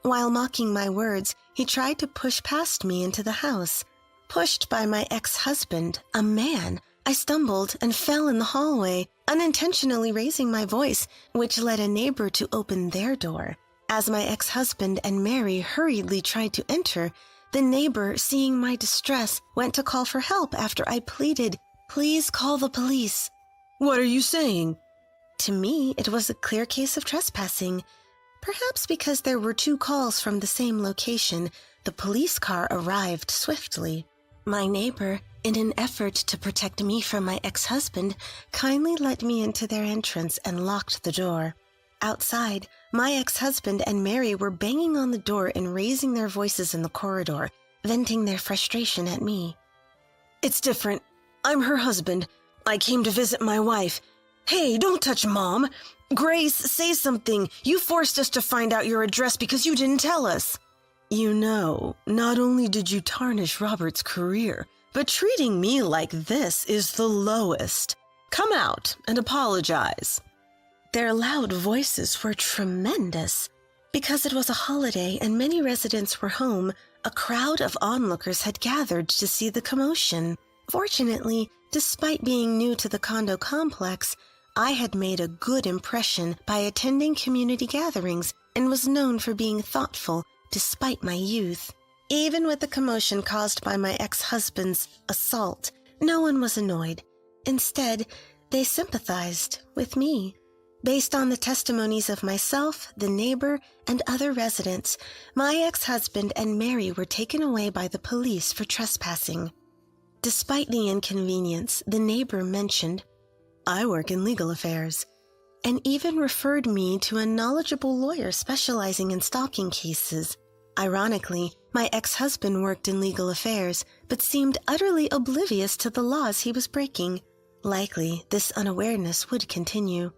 While mocking my words, he tried to push past me into the house. Pushed by my ex-husband, a man, I stumbled and fell in the hallway, unintentionally raising my voice, which led a neighbor to open their door. As my ex-husband and Mary hurriedly tried to enter, the neighbor, seeing my distress, went to call for help after I pleaded, "Please call the police." "What are you saying?" To me, it was a clear case of trespassing. Perhaps because there were two calls from the same location, the police car arrived swiftly. My neighbor, in an effort to protect me from my ex-husband, kindly let me into their entrance and locked the door. Outside, my ex-husband and Mary were banging on the door and raising their voices in the corridor, venting their frustration at me. "It's different. I'm her husband. I came to visit my wife. Hey, don't touch Mom. Grace, say something. You forced us to find out your address because you didn't tell us." "You know, not only did you tarnish Robert's career, but treating me like this is the lowest. Come out and apologize." Their loud voices were tremendous. Because it was a holiday and many residents were home, a crowd of onlookers had gathered to see the commotion. Fortunately, despite being new to the condo complex, I had made a good impression by attending community gatherings and was known for being thoughtful despite my youth. Even with the commotion caused by my ex-husband's assault, no one was annoyed. Instead, they sympathized with me. Based on the testimonies of myself, the neighbor, and other residents, my ex-husband and Mary were taken away by the police for trespassing. Despite the inconvenience, the neighbor mentioned, "I work in legal affairs," and even referred me to a knowledgeable lawyer specializing in stalking cases. Ironically, my ex-husband worked in legal affairs, but seemed utterly oblivious to the laws he was breaking. Likely, this unawareness would continue.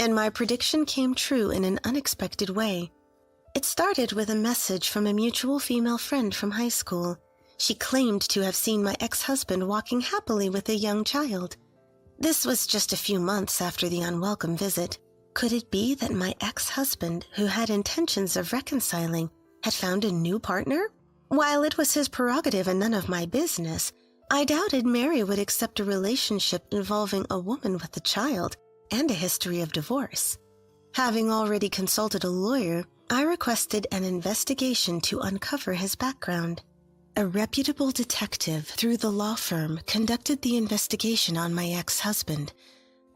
And my prediction came true in an unexpected way. It started with a message from a mutual female friend from high school. She claimed to have seen my ex-husband walking happily with a young child. This was just a few months after the unwelcome visit. Could it be that my ex-husband, who had intentions of reconciling, had found a new partner? While it was his prerogative and none of my business, I doubted Mary would accept a relationship involving a woman with a child and a history of divorce. Having already consulted a lawyer, I requested an investigation to uncover his background. A reputable detective through the law firm conducted the investigation on my ex-husband.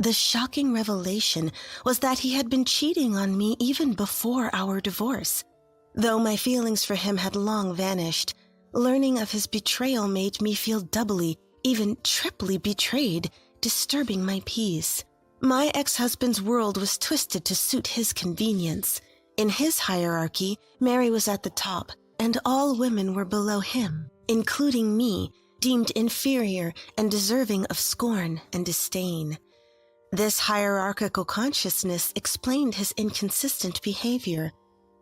The shocking revelation was that he had been cheating on me even before our divorce. Though my feelings for him had long vanished, learning of his betrayal made me feel doubly, even triply betrayed, disturbing my peace. My ex-husband's world was twisted to suit his convenience. In his hierarchy, Mary was at the top, and all women were below him, including me, deemed inferior and deserving of scorn and disdain. This hierarchical consciousness explained his inconsistent behavior.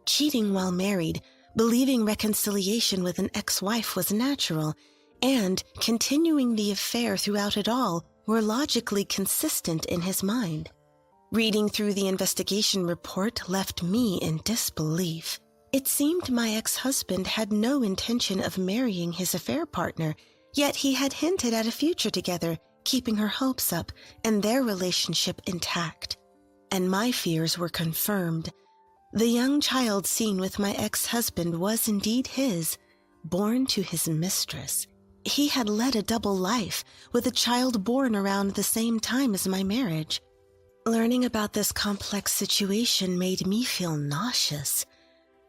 Cheating while married, believing reconciliation with an ex-wife was natural, and continuing the affair throughout it all were logically consistent in his mind. Reading through the investigation report left me in disbelief. It seemed my ex-husband had no intention of marrying his affair partner, yet he had hinted at a future together, keeping her hopes up and their relationship intact. And my fears were confirmed. The young child seen with my ex-husband was indeed his, born to his mistress. He had led a double life, with a child born around the same time as my marriage. Learning about this complex situation made me feel nauseous.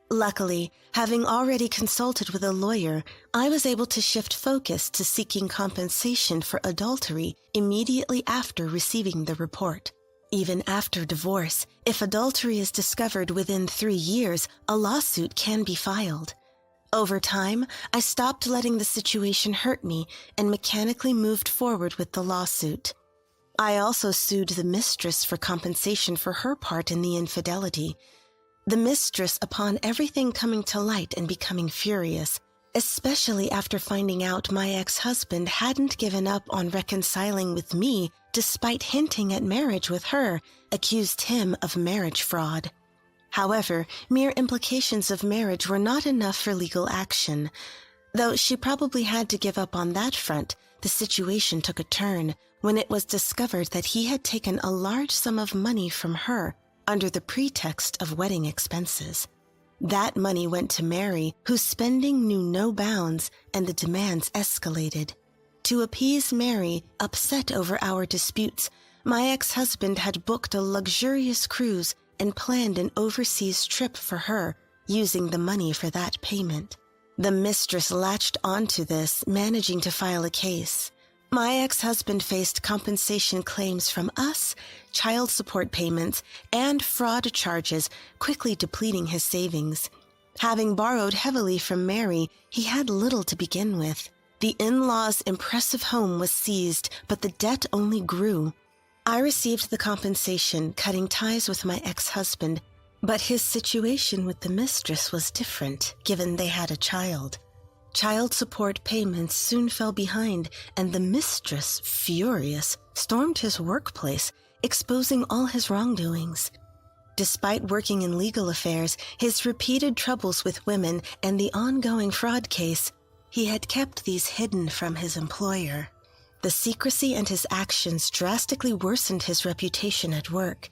Luckily, having already consulted with a lawyer, I was able to shift focus to seeking compensation for adultery immediately after receiving the report. Even after divorce, if adultery is discovered within 3 years, a lawsuit can be filed. Over time, I stopped letting the situation hurt me and mechanically moved forward with the lawsuit. I also sued the mistress for compensation for her part in the infidelity. The mistress, upon everything coming to light and becoming furious, especially after finding out my ex-husband hadn't given up on reconciling with me despite hinting at marriage with her, accused him of marriage fraud. However, mere implications of marriage were not enough for legal action. Though she probably had to give up on that front, the situation took a turn when it was discovered that he had taken a large sum of money from her under the pretext of wedding expenses. That money went to Mary, whose spending knew no bounds, and the demands escalated. To appease Mary, upset over our disputes, my ex-husband had booked a luxurious cruise and planned an overseas trip for her, using the money for that payment. The mistress latched onto this, managing to file a case. My ex-husband faced compensation claims from us, child support payments, and fraud charges, quickly depleting his savings. Having borrowed heavily from Mary, he had little to begin with. The in-laws' impressive home was seized, but the debt only grew. I received the compensation, cutting ties with my ex-husband, but his situation with the mistress was different, given they had a child. Child support payments soon fell behind, and the mistress, furious, stormed his workplace, exposing all his wrongdoings. Despite working in legal affairs, his repeated troubles with women, and the ongoing fraud case, he had kept these hidden from his employer. The secrecy and his actions drastically worsened his reputation at work.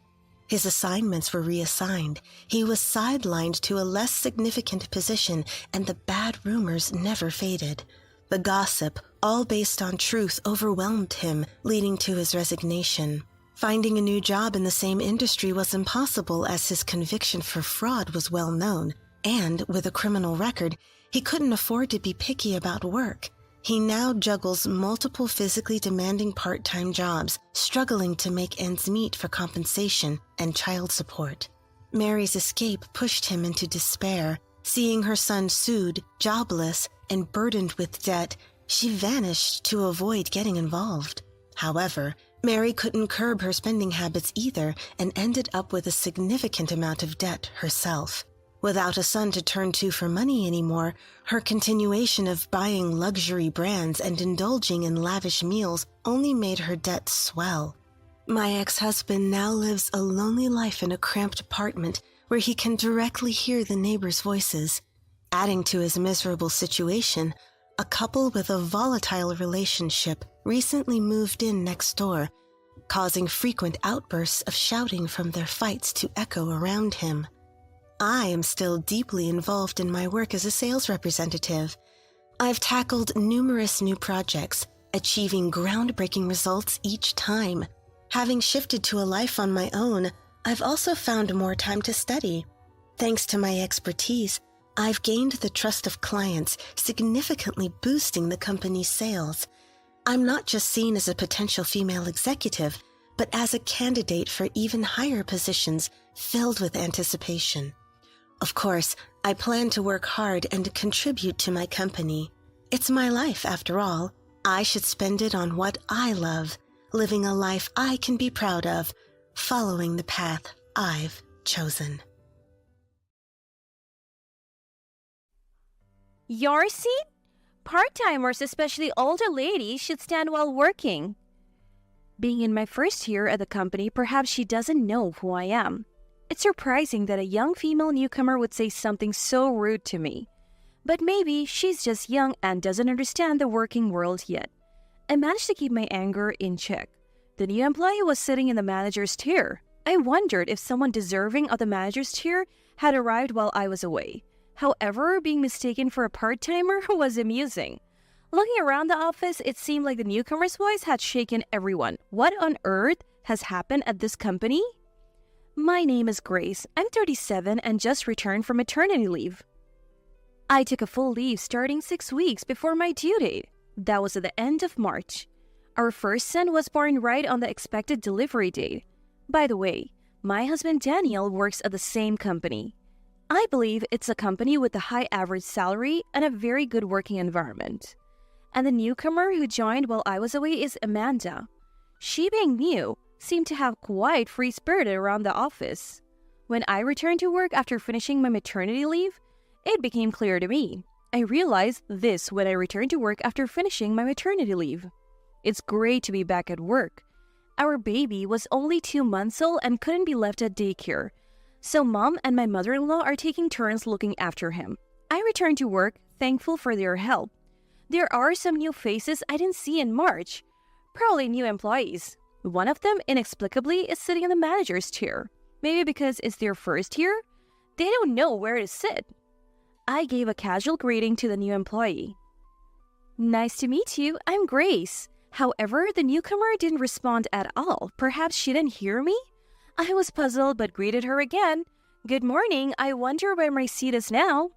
His assignments were reassigned. He was sidelined to a less significant position, and the bad rumors never faded. The gossip, all based on truth, overwhelmed him, leading to his resignation. Finding a new job in the same industry was impossible as his conviction for fraud was well known, and with a criminal record, he couldn't afford to be picky about work. He now juggles multiple physically demanding part-time jobs, struggling to make ends meet for compensation and child support. Mary's escape pushed him into despair. Seeing her son sued, jobless, and burdened with debt, she vanished to avoid getting involved. However, Mary couldn't curb her spending habits either and ended up with a significant amount of debt herself. Without a son to turn to for money anymore, her continuation of buying luxury brands and indulging in lavish meals only made her debt swell. My ex-husband now lives a lonely life in a cramped apartment where he can directly hear the neighbors' voices. Adding to his miserable situation, a couple with a volatile relationship recently moved in next door, causing frequent outbursts of shouting from their fights to echo around him. I am still deeply involved in my work as a sales representative. I've tackled numerous new projects, achieving groundbreaking results each time. Having shifted to a life on my own, I've also found more time to study. Thanks to my expertise, I've gained the trust of clients, significantly boosting the company's sales. I'm not just seen as a potential female executive, but as a candidate for even higher positions filled with anticipation. Of course, I plan to work hard and contribute to my company. It's my life, after all. I should spend it on what I love, living a life I can be proud of, following the path I've chosen. Your seat? Part-timers, especially older ladies, should stand while working. Being in my first year at the company, perhaps she doesn't know who I am. It's surprising that a young female newcomer would say something so rude to me. But maybe she's just young and doesn't understand the working world yet. I managed to keep my anger in check. The new employee was sitting in the manager's chair. I wondered if someone deserving of the manager's chair had arrived while I was away. However, being mistaken for a part-timer was amusing. Looking around the office, it seemed like the newcomer's voice had shaken everyone. What on earth has happened at this company? My name is Grace. I'm 37 and just returned from maternity leave. I took a full leave starting 6 weeks before my due date. That was at the end of March. Our first son was born right on the expected delivery date. By the way, my husband Daniel works at the same company. I believe it's a company with a high average salary and a very good working environment. And the newcomer who joined while I was away is Amanda. She, being new, seemed to have quite free-spirited around the office. When I returned to work after finishing my maternity leave, it became clear to me. I realized this when I returned to work after finishing my maternity leave. It's great to be back at work. Our baby was only 2 months old and couldn't be left at daycare, so Mom and my mother-in-law are taking turns looking after him. I returned to work, thankful for their help. There are some new faces I didn't see in March, probably new employees. One of them, inexplicably, is sitting in the manager's chair. Maybe because it's their first year? They don't know where to sit. I gave a casual greeting to the new employee. Nice to meet you, I'm Grace. However, the newcomer didn't respond at all. Perhaps she didn't hear me? I was puzzled but greeted her again. Good morning, I wonder where my seat is now.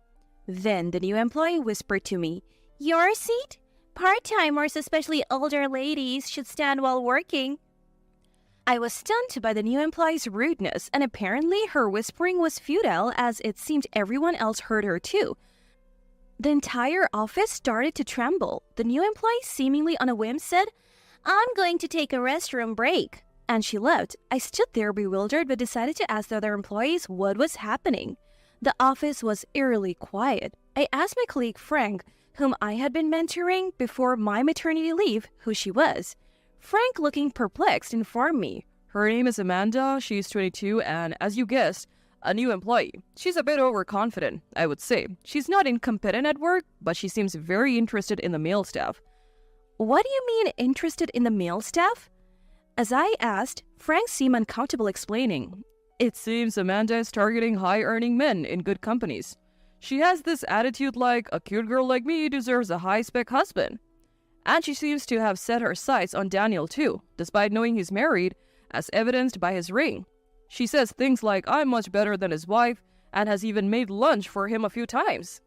Then the new employee whispered to me, Your seat? Part-timers, especially older ladies, should stand while working. I was stunned by the new employee's rudeness, and apparently her whispering was futile as it seemed everyone else heard her too. The entire office started to tremble. The new employee, seemingly on a whim, said, I'm going to take a restroom break. And she left. I stood there bewildered but decided to ask the other employees what was happening. The office was eerily quiet. I asked my colleague Frank, whom I had been mentoring before my maternity leave, who she was. Frank, looking perplexed, informed me. Her name is Amanda, she's 22, and as you guessed, a new employee. She's a bit overconfident, I would say. She's not incompetent at work, but she seems very interested in the male staff. What do you mean, interested in the male staff? As I asked, Frank seemed uncomfortable explaining. It seems Amanda is targeting high-earning men in good companies. She has this attitude like, a cute girl like me deserves a high-spec husband. And she seems to have set her sights on Daniel too, despite knowing he's married, as evidenced by his ring. She says things like, I'm much better than his wife, and has even made lunch for him a few times.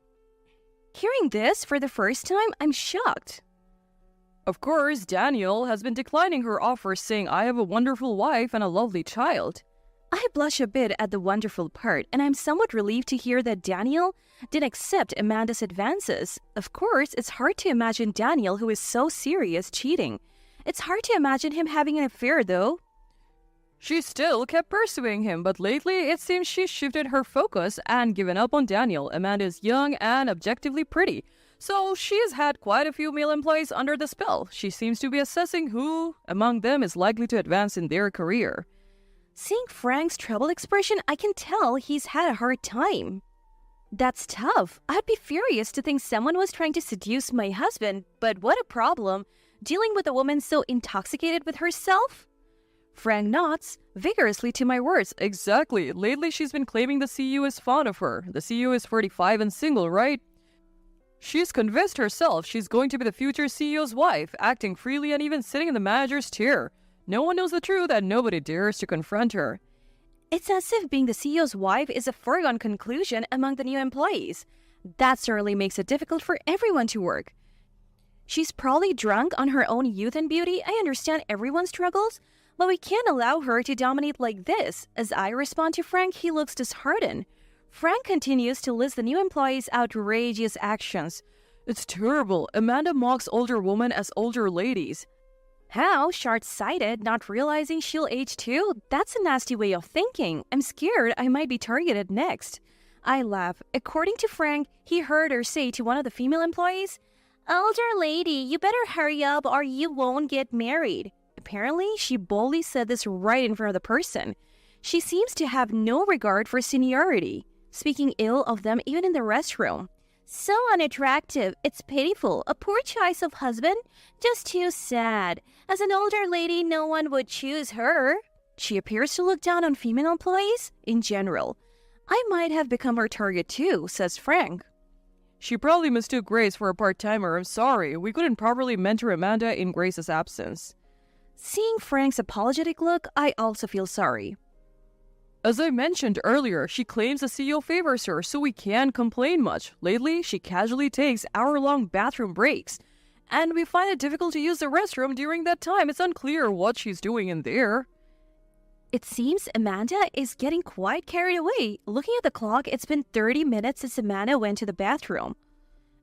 Hearing this for the first time, I'm shocked. Of course, Daniel has been declining her offers, saying, I have a wonderful wife and a lovely child. I blush a bit at the wonderful part, and I'm somewhat relieved to hear that Daniel did accept Amanda's advances. Of course, it's hard to imagine Daniel, who is so serious, cheating. It's hard to imagine him having an affair, though. She still kept pursuing him, but lately it seems she's shifted her focus and given up on Daniel. Amanda is young and objectively pretty, so she's had quite a few male employees under the spell. She seems to be assessing who among them is likely to advance in their career. Seeing Frank's troubled expression, I can tell he's had a hard time. That's tough. I'd be furious to think someone was trying to seduce my husband, but what a problem, dealing with a woman so intoxicated with herself. Frank nods vigorously to my words. Exactly. Lately she's been claiming the CEO is fond of her. The CEO is 45 and single, right? She's convinced herself she's going to be the future CEO's wife, acting freely and even sitting in the manager's chair. No one knows the truth and nobody dares to confront her. It's as if being the CEO's wife is a foregone conclusion among the new employees. That certainly makes it difficult for everyone to work. She's probably drunk on her own youth and beauty. I understand everyone's struggles, but we can't allow her to dominate like this. As I respond to Frank, he looks disheartened. Frank continues to list the new employees' outrageous actions. It's terrible. Amanda mocks older women as older ladies. How? Short-sighted, not realizing she'll age too? That's a nasty way of thinking. I'm scared I might be targeted next. I laugh. According to Frank, he heard her say to one of the female employees, "Older lady, you better hurry up or you won't get married." Apparently, she boldly said this right in front of the person. She seems to have no regard for seniority, speaking ill of them even in the restroom. So unattractive, it's pitiful. A poor choice of husband, just too sad. As an older lady, no one would choose her. She appears to look down on female employees in general. I might have become her target too, says Frank. She probably mistook Grace for a part-timer. I'm sorry, we couldn't properly mentor Amanda in Grace's absence. Seeing Frank's apologetic look, I also feel sorry. As I mentioned earlier, she claims the CEO favors her, so we can't complain much. Lately, she casually takes hour-long bathroom breaks, and we find it difficult to use the restroom during that time. It's unclear what she's doing in there. It seems Amanda is getting quite carried away. Looking at the clock, it's been 30 minutes since Amanda went to the bathroom.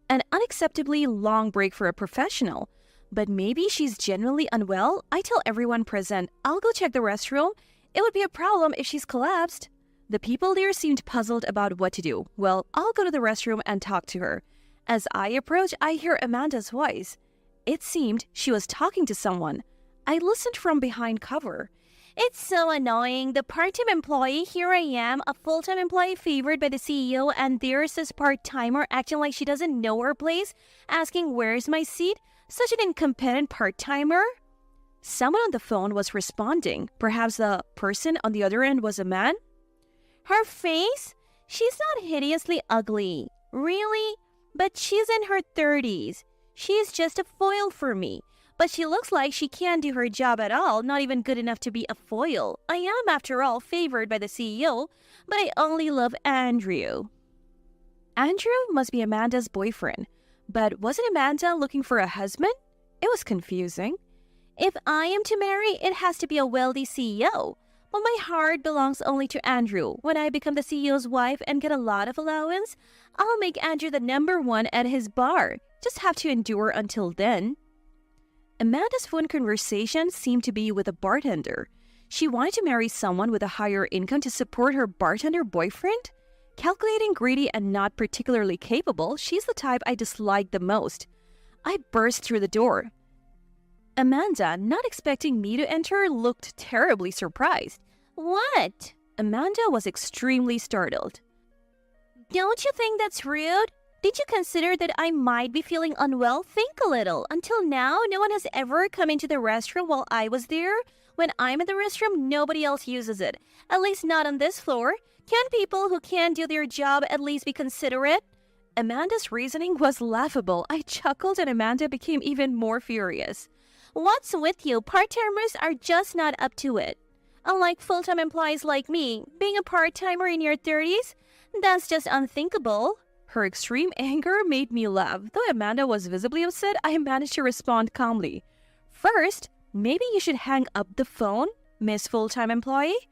An unacceptably long break for a professional. But maybe she's genuinely unwell. I tell everyone present, I'll go check the restroom. It would be a problem if she's collapsed. The people there seemed puzzled about what to do. Well, I'll go to the restroom and talk to her. As I approach, I hear Amanda's voice. It seemed she was talking to someone. I listened from behind cover. "It's so annoying. The part-time employee, here I am, a full-time employee favored by the CEO, and there's this part-timer acting like she doesn't know her place, asking where's my seat? Such an incompetent part-timer." Someone on the phone was responding. Perhaps the person on the other end was a man? "Her face? She's not hideously ugly. Really? But she's in her 30s. She's just a foil for me. But she looks like she can't do her job at all, not even good enough to be a foil. I am, after all, favored by the CEO, but I only love Andrew." Andrew must be Amanda's boyfriend. But wasn't Amanda looking for a husband? It was confusing. If I am to marry, it has to be a wealthy CEO. But my heart belongs only to Andrew. When I become the CEO's wife and get a lot of allowance, I'll make Andrew the #1 at his bar. Just have to endure until then. Amanda's phone conversation seemed to be with a bartender. She wanted to marry someone with a higher income to support her bartender boyfriend? Calculating, greedy, and not particularly capable, she's the type I dislike the most. I burst through the door. Amanda, not expecting me to enter, looked terribly surprised. "What?" Amanda was extremely startled. "Don't you think that's rude? Did you consider that I might be feeling unwell? Think a little. Until now, no one has ever come into the restroom while I was there. When I'm in the restroom, nobody else uses it. At least not on this floor. Can't people who can't do their job at least be considerate? Amanda's reasoning was laughable. I chuckled and Amanda became even more furious. What's with you? Part-timers are just not up to it. Unlike full-time employees like me, being a part-timer in your 30s, that's just unthinkable. Her extreme anger made me laugh. Though Amanda was visibly upset, I managed to respond calmly. First, maybe you should hang up the phone, Miss Full-Time Employee.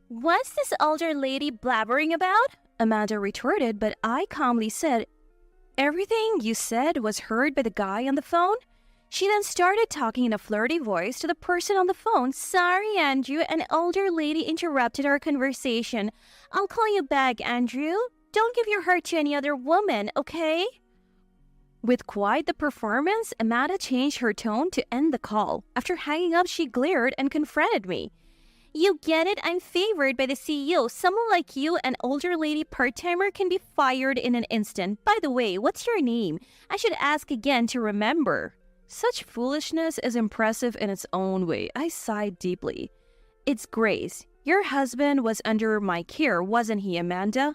What's this older lady blabbering about? Amanda retorted, but I calmly said, everything you said was heard by the guy on the phone. She then started talking in a flirty voice to the person on the phone. Sorry, Andrew, an older lady interrupted our conversation. I'll call you back, Andrew. Don't give your heart to any other woman, okay? With quite the performance, Amanda changed her tone to end the call. After hanging up, she glared and confronted me. You get it? I'm favored by the CEO. Someone like you, an older lady part-timer, can be fired in an instant. By the way, what's your name? I should ask again to remember. Such foolishness is impressive in its own way. I sighed deeply. It's Grace. Your husband was under my care, wasn't he, Amanda?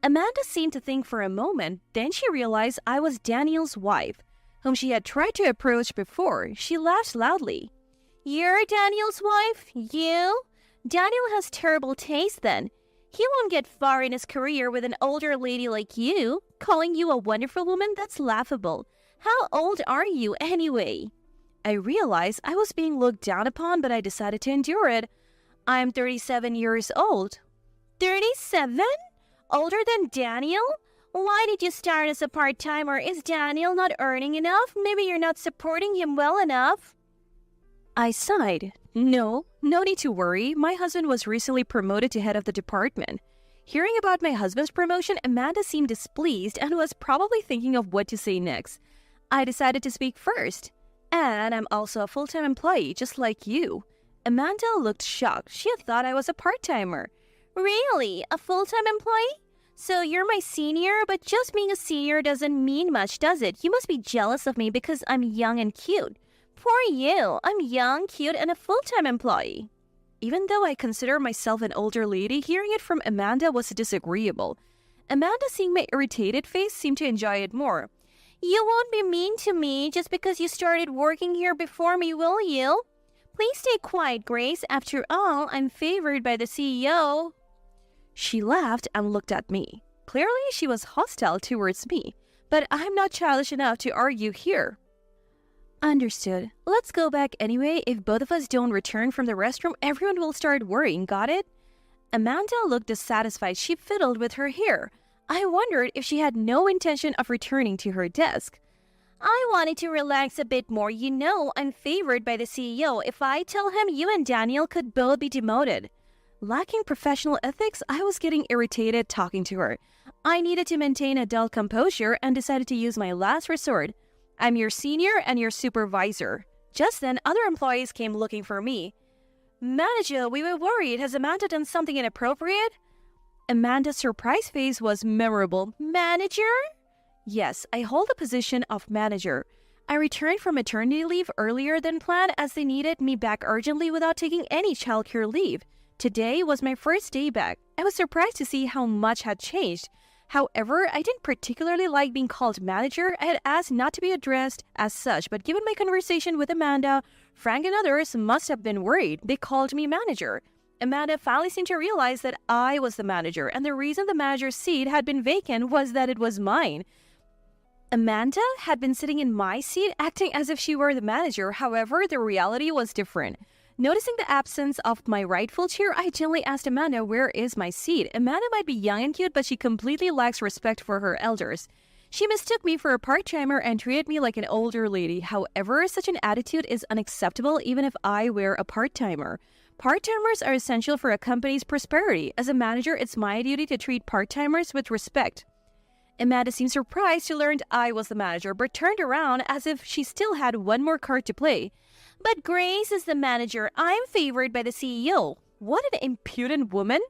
Amanda seemed to think for a moment. Then she realized I was Daniel's wife, whom she had tried to approach before. She laughed loudly. You're Daniel's wife? You? Daniel has terrible taste then. He won't get far in his career with an older lady like you. Calling you a wonderful woman? That's laughable. How old are you anyway? I realized I was being looked down upon, but I decided to endure it. I'm 37 years old. 37? Older than Daniel? Why did you start as a part-timer? Is Daniel not earning enough? Maybe you're not supporting him well enough. I sighed. No need to worry. My husband was recently promoted to head of the department. Hearing about my husband's promotion, Amanda seemed displeased and was probably thinking of what to say next. I decided to speak first. And I'm also a full-time employee, just like you. Amanda looked shocked. She had thought I was a part-timer. Really? A full-time employee? So you're my senior, but just being a senior doesn't mean much, does it? You must be jealous of me because I'm young and cute. Poor you. I'm young, cute, and a full-time employee. Even though I consider myself an older lady, hearing it from Amanda was disagreeable. Amanda, seeing my irritated face, seemed to enjoy it more. You won't be mean to me just because you started working here before me, will you? Please stay quiet, Grace. After all, I'm favored by the CEO. She laughed and looked at me. Clearly, she was hostile towards me, but I'm not childish enough to argue here. Understood. Let's go back anyway. If both of us don't return from the restroom, everyone will start worrying, got it? Amanda looked dissatisfied. She fiddled with her hair. I wondered if she had no intention of returning to her desk. I wanted to relax a bit more. You know, I'm favored by the CEO. If I tell him, you and Daniel could both be demoted. Lacking professional ethics, I was getting irritated talking to her. I needed to maintain adult composure and decided to use my last resort. I'm your senior and your supervisor. Just then, other employees came looking for me. Manager, we were worried. Has Amanda done something inappropriate? Amanda's surprised face was memorable. Manager? Yes, I hold the position of manager. I returned from maternity leave earlier than planned as they needed me back urgently without taking any childcare leave. Today was my first day back. I was surprised to see how much had changed. However, I didn't particularly like being called manager. I had asked not to be addressed as such, but given my conversation with Amanda, Frank and others must have been worried. They called me manager. Amanda finally seemed to realize that I was the manager, and the reason the manager's seat had been vacant was that it was mine. Amanda had been sitting in my seat, acting as if she were the manager. However, the reality was different. Noticing the absence of my rightful chair, I gently asked Amanda, where is my seat? Amanda might be young and cute, but she completely lacks respect for her elders. She mistook me for a part-timer and treated me like an older lady. However, such an attitude is unacceptable even if I were a part-timer. Part-timers are essential for a company's prosperity. As a manager, it's my duty to treat part-timers with respect. Amanda seemed surprised to learn I was the manager, but turned around as if she still had one more card to play. But Grace is the manager. I'm favored by the CEO. What an impudent woman!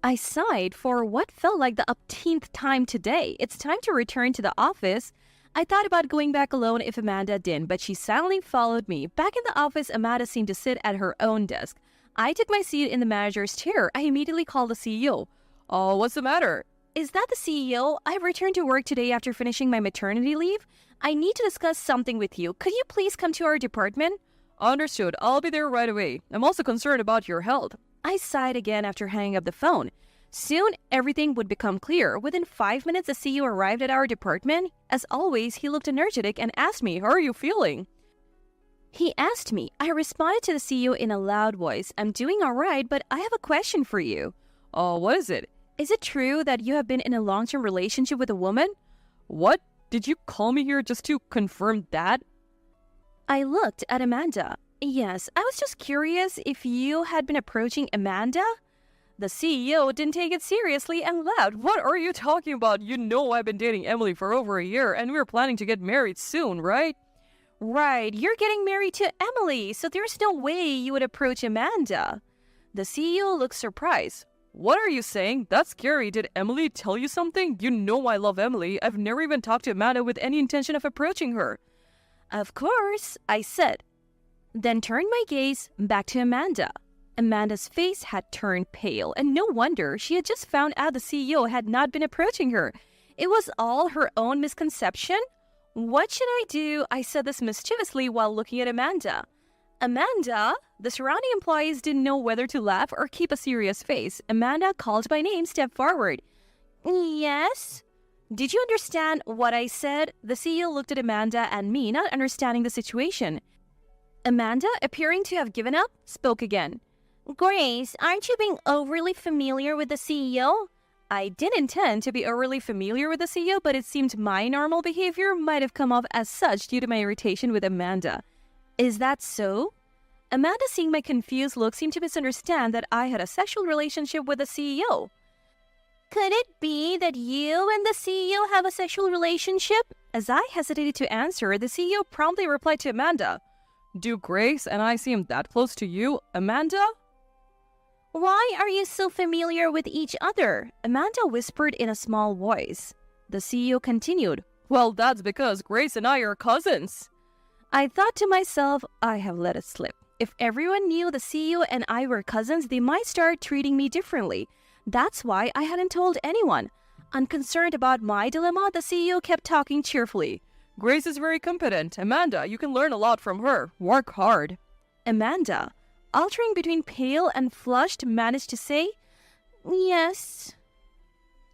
I sighed for what felt like the upteenth time today. It's time to return to the office. I thought about going back alone if Amanda didn't, but she silently followed me. Back in the office, Amanda seemed to sit at her own desk. I took my seat in the manager's chair. I immediately called the CEO. Oh, what's the matter? Is that the CEO? I've returned to work today after finishing my maternity leave. I need to discuss something with you. Could you please come to our department? Understood. I'll be there right away. I'm also concerned about your health. I sighed again after hanging up the phone. Soon, everything would become clear. Within 5 minutes, the CEO arrived at our department. As always, he looked energetic and asked me, How are you feeling? He asked me. I responded to the CEO in a loud voice. I'm doing all right, but I have a question for you. Oh, what is it? Is it true that you have been in a long-term relationship with a woman? What? Did you call me here just to confirm that? I looked at Amanda. Yes, I was just curious if you had been approaching Amanda. The CEO didn't take it seriously and laughed. What are you talking about? You know I've been dating Emily for over a year and we're planning to get married soon, right? Right, you're getting married to Emily, so there's no way you would approach Amanda. The CEO looked surprised. What are you saying? That's scary. Did Emily tell you something? You know I love Emily. I've never even talked to Amanda with any intention of approaching her. Of course, I said. Then turned my gaze back to Amanda. Amanda's face had turned pale, and no wonder. She had just found out the CEO had not been approaching her. It was all her own misconception. What should I do? I said this mischievously while looking at Amanda. Amanda? The surrounding employees didn't know whether to laugh or keep a serious face. Amanda, called by name, stepped forward. Yes? Did you understand what I said? The CEO looked at Amanda and me, not understanding the situation. Amanda, appearing to have given up, spoke again. Grace, aren't you being overly familiar with the CEO? I did intend to be overly familiar with the CEO, but it seemed my normal behavior might have come off as such due to my irritation with Amanda. Is that so? Amanda, seeing my confused look, seemed to misunderstand that I had a sexual relationship with the CEO. Could it be that you and the CEO have a sexual relationship? As I hesitated to answer, the CEO promptly replied to Amanda. Do Grace and I seem that close to you, Amanda? Why are you so familiar with each other? Amanda whispered in a small voice. The CEO continued. Well, that's because Grace and I are cousins. I thought to myself, I have let it slip. If everyone knew the CEO and I were cousins, they might start treating me differently. That's why I hadn't told anyone. Unconcerned about my dilemma, the CEO kept talking cheerfully. Grace is very competent. Amanda, you can learn a lot from her. Work hard. Amanda, altering between pale and flushed, managed to say, Yes.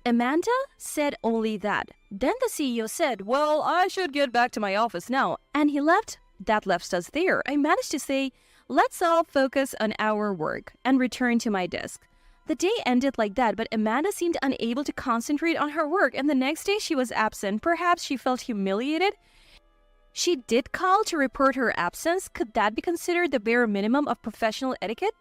Amanda said only that. Then the CEO said, Well, I should get back to my office now. And he left. That left us there. I managed to say, Let's all focus on our work, and return to my desk. The day ended like that, but Amanda seemed unable to concentrate on her work, and the next day she was absent. Perhaps she felt humiliated. She did call to report her absence. Could that be considered the bare minimum of professional etiquette?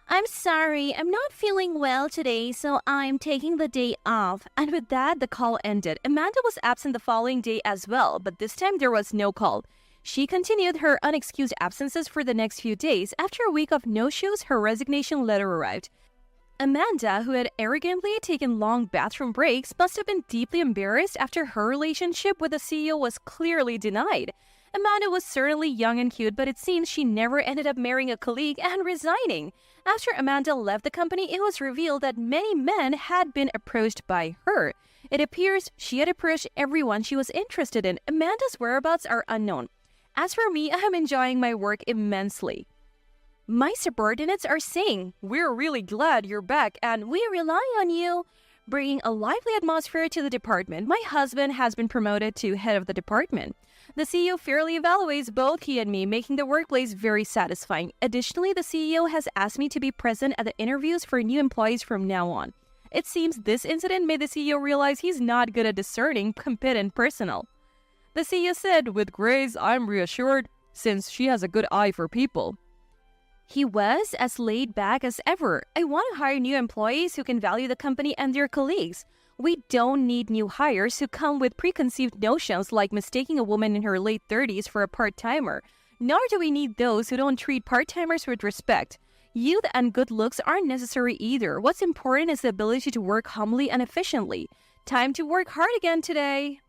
I'm sorry, I'm not feeling well today, so I'm taking the day off. And with that, the call ended. Amanda was absent the following day as well, but this time there was no call. She continued her unexcused absences for the next few days. After a week of no-shows, her resignation letter arrived. Amanda, who had arrogantly taken long bathroom breaks, must have been deeply embarrassed after her relationship with the CEO was clearly denied. Amanda was certainly young and cute, but it seems she never ended up marrying a colleague and resigning. After Amanda left the company, it was revealed that many men had been approached by her. It appears she had approached everyone she was interested in. Amanda's whereabouts are unknown. As for me, I am enjoying my work immensely. My subordinates are saying, We're really glad you're back and we rely on you, bringing a lively atmosphere to the department. My husband has been promoted to head of the department. The CEO fairly evaluates both he and me, making the workplace very satisfying. Additionally, the CEO has asked me to be present at the interviews for new employees from now on. It seems this incident made the CEO realize he's not good at discerning competent personnel. The CEO said, With Grace, I'm reassured, since she has a good eye for people. He was as laid back as ever. I want to hire new employees who can value the company and their colleagues. We don't need new hires who come with preconceived notions like mistaking a woman in her late 30s for a part-timer. Nor do we need those who don't treat part-timers with respect. Youth and good looks aren't necessary either. What's important is the ability to work humbly and efficiently. Time to work hard again today.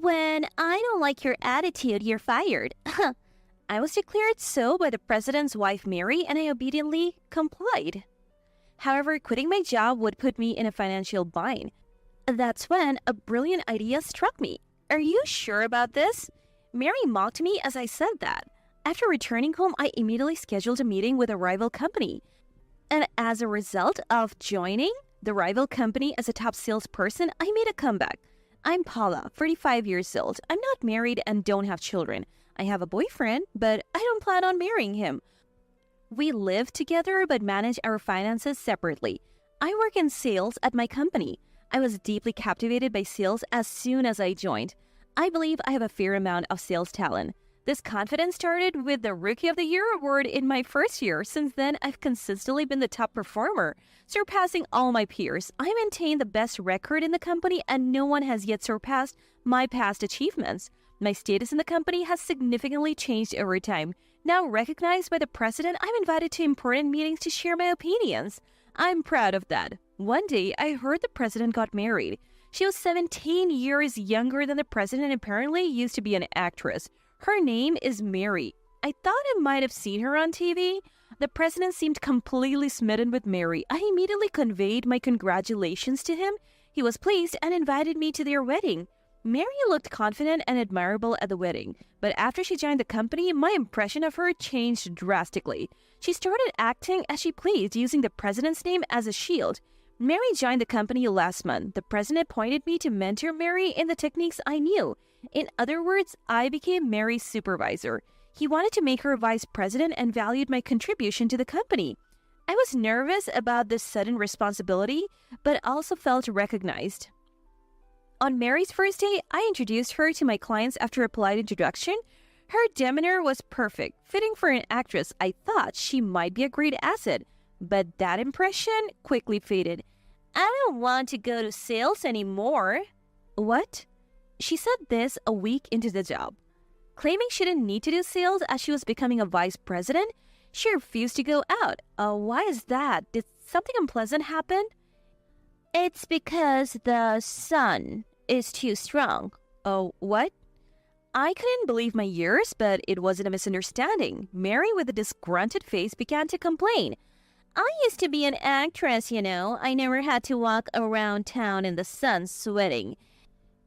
When I don't like your attitude, you're fired. I was declared so by the president's wife, Mary, and I obediently complied. However, quitting my job would put me in a financial bind. That's when a brilliant idea struck me. Are you sure about this? Mary mocked me as I said that. After returning home, I immediately scheduled a meeting with a rival company. And as a result of joining the rival company as a top salesperson, I made a comeback. I'm Paula, 45 years old. I'm not married and don't have children. I have a boyfriend, but I don't plan on marrying him. We live together but manage our finances separately. I work in sales at my company. I was deeply captivated by sales as soon as I joined. I believe I have a fair amount of sales talent. This confidence started with the Rookie of the Year award in my first year. Since then, I've consistently been the top performer, surpassing all my peers. I maintain the best record in the company and no one has yet surpassed my past achievements. My status in the company has significantly changed over time. Now recognized by the president, I'm invited to important meetings to share my opinions. I'm proud of that. One day, I heard the president got married. She was 17 years younger than the president and apparently used to be an actress. Her name is Mary. I thought I might have seen her on TV. The president seemed completely smitten with Mary. I immediately conveyed my congratulations to him. He was pleased and invited me to their wedding. Mary looked confident and admirable at the wedding, but after she joined the company, my impression of her changed drastically. She started acting as she pleased, using the president's name as a shield. Mary joined the company last month. The president appointed me to mentor Mary in the techniques I knew. In other words, I became Mary's supervisor. He wanted to make her vice president and valued my contribution to the company. I was nervous about this sudden responsibility, but also felt recognized. On Mary's first day, I introduced her to my clients after a polite introduction. Her demeanor was perfect, fitting for an actress. I thought she might be a great asset, but that impression quickly faded. I don't want to go to sales anymore. What? She said this a week into the job. Claiming she didn't need to do sales as she was becoming a vice president, she refused to go out. Why is that? Did something unpleasant happen? It's because the sun is too strong. Oh, what? I couldn't believe my ears, but it wasn't a misunderstanding. Mary, with a disgruntled face, began to complain. I used to be an actress, you know. I never had to walk around town in the sun sweating.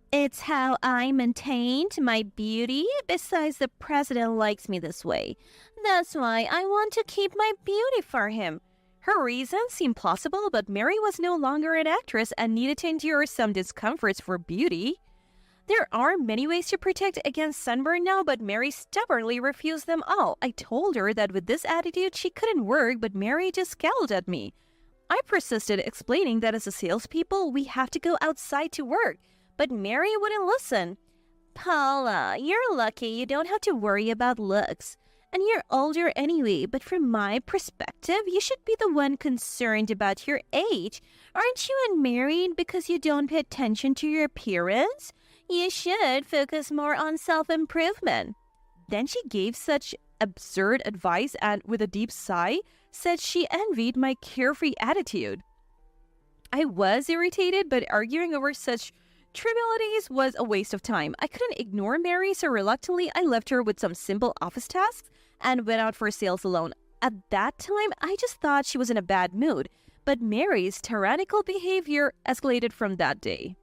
It's how I maintained my beauty. Besides, the president likes me this way. That's why I want to keep my beauty for him. Her reasons seemed plausible, but Mary was no longer an actress and needed to endure some discomforts for beauty. There are many ways to protect against sunburn now, but Mary stubbornly refused them all. I told her that with this attitude, she couldn't work, but Mary just scowled at me. I persisted, explaining that as a salespeople, we have to go outside to work, but Mary wouldn't listen. Paula, you're lucky you don't have to worry about looks. And you're older anyway, but from my perspective, you should be the one concerned about your age. Aren't you unmarried because you don't pay attention to your appearance? You should focus more on self-improvement. Then she gave such absurd advice and, with a deep sigh, said she envied my carefree attitude. I was irritated, but arguing over such trivialities was a waste of time. I couldn't ignore Mary, so reluctantly I left her with some simple office tasks and went out for sales alone. At that time, I just thought she was in a bad mood, but Mary's tyrannical behavior escalated from that day.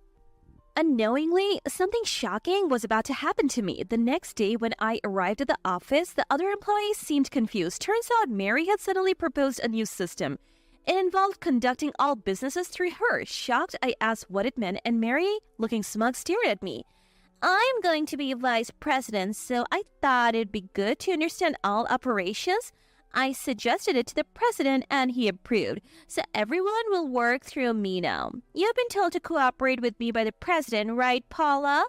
Unknowingly, something shocking was about to happen to me. The next day, when I arrived at the office, the other employees seemed confused. Turns out Mary had suddenly proposed a new system. It involved conducting all businesses through her. Shocked, I asked what it meant, and Mary, looking smug, stared at me. I'm going to be vice president, so I thought it'd be good to understand all operations. I suggested it to the president, and he approved. So everyone will work through me now. You've been told to cooperate with me by the president, right, Paula?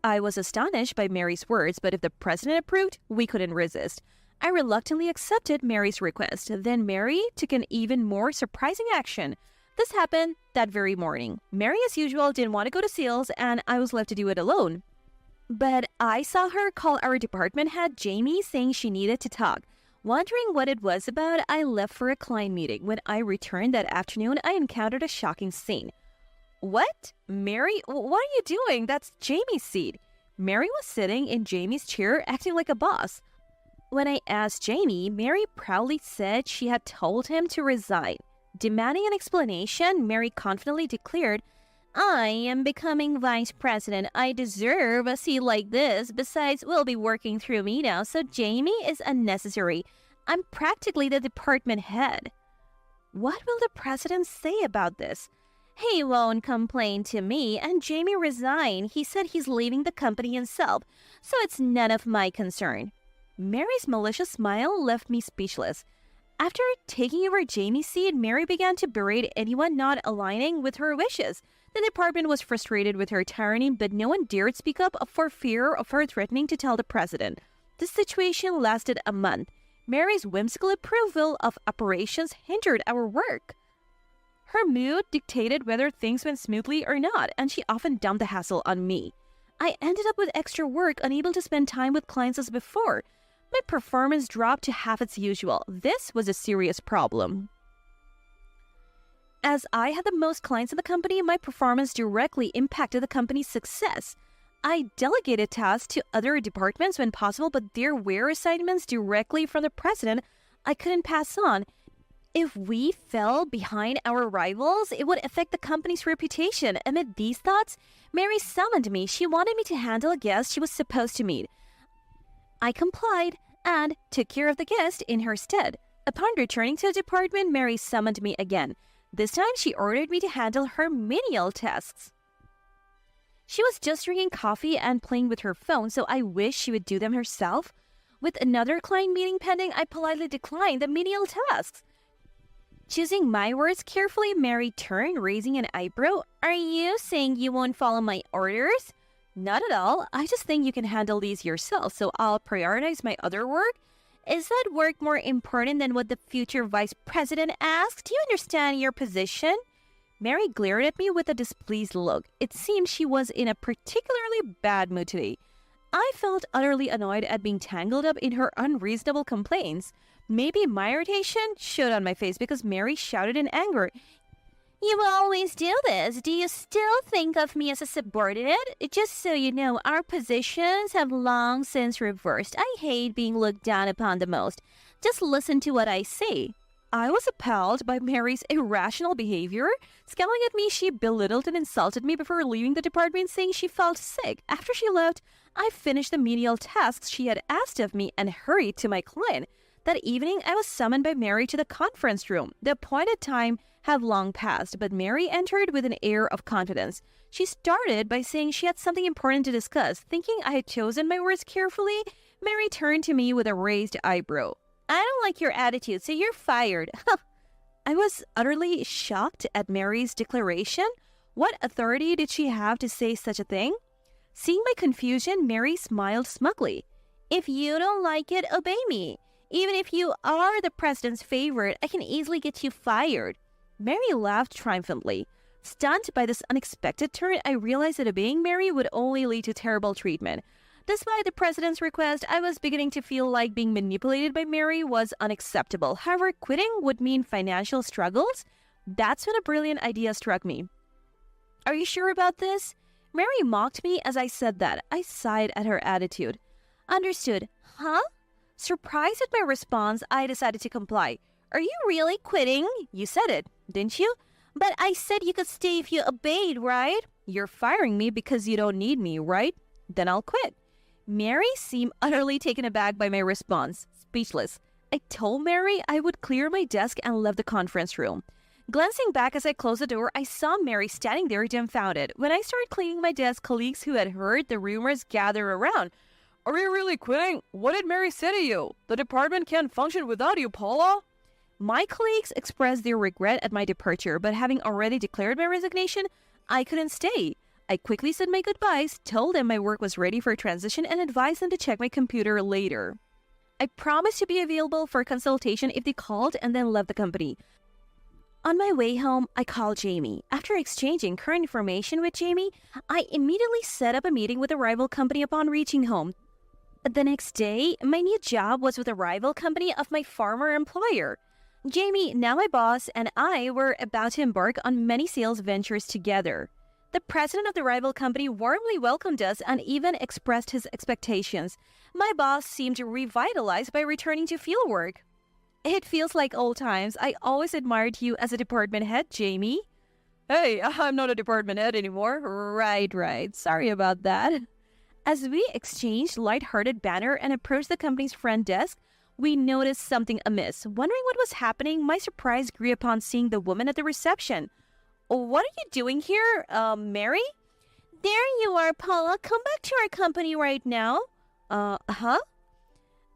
I was astonished by Mary's words, but if the president approved, we couldn't resist. I reluctantly accepted Mary's request. Then Mary took an even more surprising action. This happened that very morning. Mary, as usual, didn't want to go to sales, and I was left to do it alone. But I saw her call our department head, Jamie, saying she needed to talk. Wondering what it was about, I left for a client meeting. When I returned that afternoon, I encountered a shocking scene. What? Mary? What are you doing? That's Jamie's seat. Mary was sitting in Jamie's chair, acting like a boss. When I asked Jamie, Mary proudly said she had told him to resign. Demanding an explanation, Mary confidently declared, I am becoming vice president. I deserve a seat like this. Besides, we'll be working through me now, so Jamie is unnecessary. I'm practically the department head. What will the president say about this? He won't complain to me, and Jamie resigned. He said he's leaving the company himself, so it's none of my concern. Mary's malicious smile left me speechless. After taking over Jamie's seat, Mary began to berate anyone not aligning with her wishes. The department was frustrated with her tyranny, but no one dared speak up for fear of her threatening to tell the president. This situation lasted a month. Mary's whimsical approval of operations hindered our work. Her mood dictated whether things went smoothly or not, and she often dumped the hassle on me. I ended up with extra work, unable to spend time with clients as before. My performance dropped to half its usual. This was a serious problem. As I had the most clients in the company, my performance directly impacted the company's success. I delegated tasks to other departments when possible, but there were assignments directly from the president I couldn't pass on. If we fell behind our rivals, it would affect the company's reputation. Amid these thoughts, Mary summoned me. She wanted me to handle a guest she was supposed to meet. I complied and took care of the guest in her stead. Upon returning to the department, Mary summoned me again. This time, she ordered me to handle her menial tasks. She was just drinking coffee and playing with her phone, so I wished she would do them herself. With another client meeting pending, I politely declined the menial tasks. Choosing my words carefully, Mary turned, raising an eyebrow. Are you saying you won't follow my orders? Not at all. I just think you can handle these yourself, so I'll prioritize my other work. Is that work more important than what the future vice president asked? Do you understand your position? Mary glared at me with a displeased look. It seemed she was in a particularly bad mood today. I felt utterly annoyed at being tangled up in her unreasonable complaints. Maybe my irritation showed on my face because Mary shouted in anger. You always do this. Do you still think of me as a subordinate? Just so you know, our positions have long since reversed. I hate being looked down upon the most. Just listen to what I say. I was appalled by Mary's irrational behavior. Scowling at me, she belittled and insulted me before leaving the department, saying she felt sick. After she left, I finished the menial tasks she had asked of me and hurried to my client. That evening, I was summoned by Mary to the conference room. The appointed time had long passed, but Mary entered with an air of confidence. She started by saying she had something important to discuss. Thinking I had chosen my words carefully, Mary turned to me with a raised eyebrow. I don't like your attitude, so you're fired. I was utterly shocked at Mary's declaration. What authority did she have to say such a thing? Seeing my confusion, Mary smiled smugly. If you don't like it, obey me. Even if you are the president's favorite, I can easily get you fired. Mary laughed triumphantly. Stunned by this unexpected turn, I realized that obeying Mary would only lead to terrible treatment. Despite the president's request, I was beginning to feel like being manipulated by Mary was unacceptable. However, quitting would mean financial struggles. That's when a brilliant idea struck me. Are you sure about this? Mary mocked me as I said that. I sighed at her attitude. Understood. Huh? Surprised at my response, I decided to comply. Are you really quitting? You said it, didn't you? But I said you could stay if you obeyed, right? You're firing me because you don't need me, right? Then I'll quit. Mary seemed utterly taken aback by my response, speechless. I told Mary I would clear my desk and left the conference room. Glancing back as I closed the door, I saw Mary standing there dumbfounded. When I started cleaning my desk, colleagues who had heard the rumors gathered around. Are you really quitting? What did Mary say to you? The department can't function without you, Paula. My colleagues expressed their regret at my departure, but having already declared my resignation, I couldn't stay. I quickly said my goodbyes, told them my work was ready for transition, and advised them to check my computer later. I promised to be available for consultation if they called and then left the company. On my way home, I called Jamie. After exchanging current information with Jamie, I immediately set up a meeting with a rival company upon reaching home. The next day, my new job was with a rival company of my former employer. Jamie, now my boss, and I were about to embark on many sales ventures together. The president of the rival company warmly welcomed us and even expressed his expectations. My boss seemed revitalized by returning to fieldwork. It feels like old times. I always admired you as a department head, Jamie. Hey, I'm not a department head anymore. Right. Sorry about that. As we exchanged light-hearted banter and approached the company's front desk, we noticed something amiss. Wondering what was happening, my surprise grew upon seeing the woman at the reception. What are you doing here, Mary? There you are, Paula. Come back to our company right now. Huh?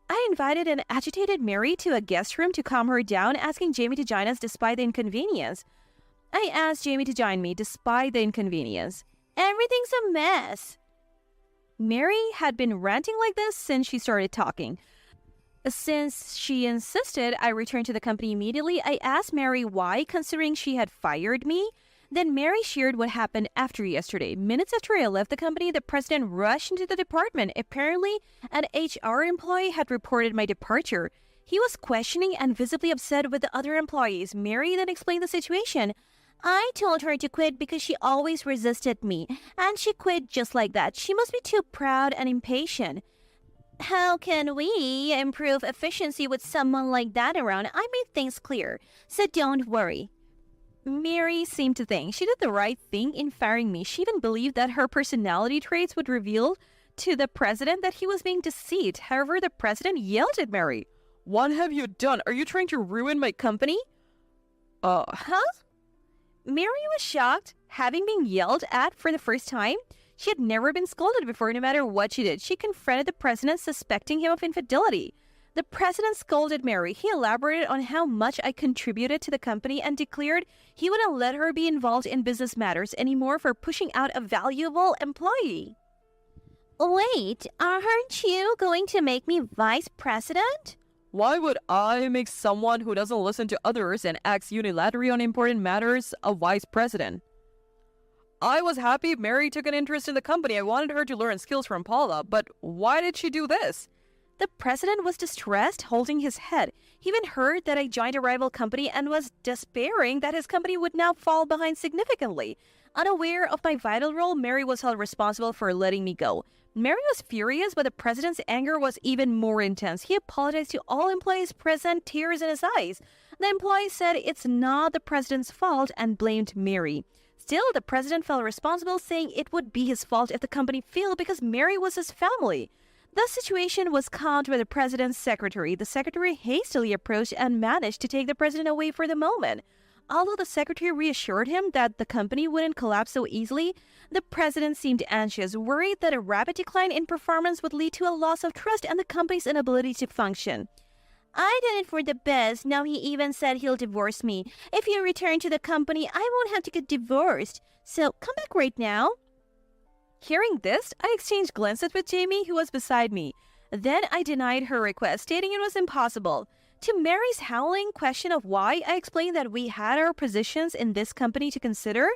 I invited an agitated Mary to a guest room to calm her down, asking Jamie to join us despite the inconvenience. I asked Jamie to join me despite the inconvenience. Everything's a mess. Mary had been ranting like this since she started talking. Since she insisted I return to the company immediately, I asked Mary why, considering she had fired me. Then Mary shared what happened after yesterday. Minutes after I left the company, the president rushed into the department. Apparently, an HR employee had reported my departure. He was questioning and visibly upset with the other employees. Mary then explained the situation. I told her to quit because she always resisted me, and she quit just like that. She must be too proud and impatient. How can we improve efficiency with someone like that around? I made things clear, so don't worry. Mary seemed to think she did the right thing in firing me. She even believed that her personality traits would reveal to the president that he was being deceived. However, the president yelled at Mary. What have you done? Are you trying to ruin my company? Huh? Mary was shocked, having been yelled at for the first time. She had never been scolded before, no matter what she did. She confronted the president, suspecting him of infidelity. The president scolded Mary. He elaborated on how much I contributed to the company and declared he wouldn't let her be involved in business matters anymore for pushing out a valuable employee. Wait, aren't you going to make me vice president? Why would I make someone who doesn't listen to others and acts unilaterally on important matters a vice president? I was happy Mary took an interest in the company. I wanted her to learn skills from Paula, but why did she do this? The president was distressed, holding his head. He even heard that I joined a rival company and was despairing that his company would now fall behind significantly. Unaware of my vital role, Mary was held responsible for letting me go. Mary was furious, but the president's anger was even more intense. He apologized to all employees present, tears in his eyes. The employee said it's not the president's fault and blamed Mary. Still, the president felt responsible, saying it would be his fault if the company failed because Mary was his family. The situation was calmed by the president's secretary. The secretary hastily approached and managed to take the president away for the moment. Although the secretary reassured him that the company wouldn't collapse so easily, the president seemed anxious, worried that a rapid decline in performance would lead to a loss of trust and the company's inability to function. I did it for the best. Now he even said he'll divorce me. If you return to the company, I won't have to get divorced. So come back right now. Hearing this, I exchanged glances with Jamie, who was beside me. Then I denied her request, stating it was impossible. To Mary's howling question of why, I explained that we had our positions in this company to consider.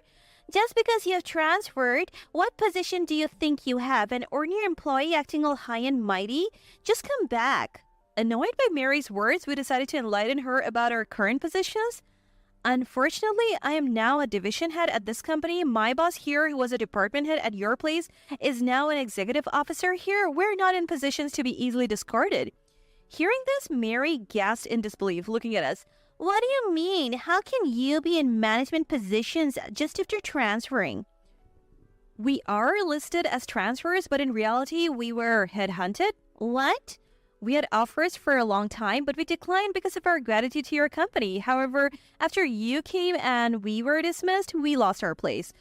Just because you have transferred, what position do you think you have? An ordinary employee acting all high and mighty? Just come back. Annoyed by Mary's words, we decided to enlighten her about our current positions. Unfortunately, I am now a division head at this company. My boss here, who was a department head at your place, is now an executive officer here. We're not in positions to be easily discarded. Hearing this, Mary gasped in disbelief, looking at us. What do you mean? How can you be in management positions just after transferring? We are listed as transfers, but in reality, we were headhunted. What? We had offers for a long time, but we declined because of our gratitude to your company. However, after you came and we were dismissed, we lost our place.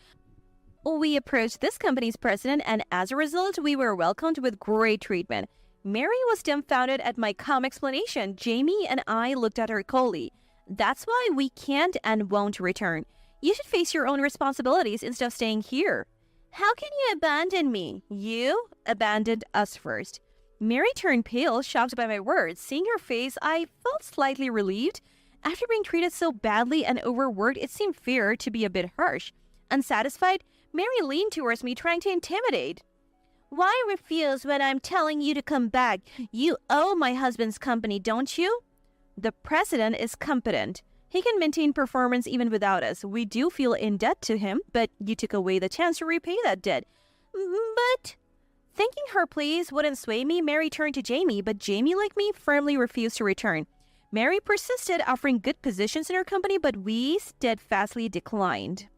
We approached this company's president, and as a result, we were welcomed with great treatment. Mary was dumbfounded at my calm explanation. Jamie and I looked at her coldly. That's why we can't and won't return. You should face your own responsibilities instead of staying here. How can you abandon me? You abandoned us first. Mary turned pale, shocked by my words. Seeing her face, I felt slightly relieved. After being treated so badly and overworked, it seemed fair to be a bit harsh. Unsatisfied, Mary leaned towards me, trying to intimidate. Why refuse when I'm telling you to come back? You owe my husband's company, don't you? The president is competent. He can maintain performance even without us. We do feel in debt to him, but you took away the chance to repay that debt. But thanking her please wouldn't sway me. Mary turned to Jamie, but Jamie, like me, firmly refused to return. Mary persisted, offering good positions in her company, but we steadfastly declined.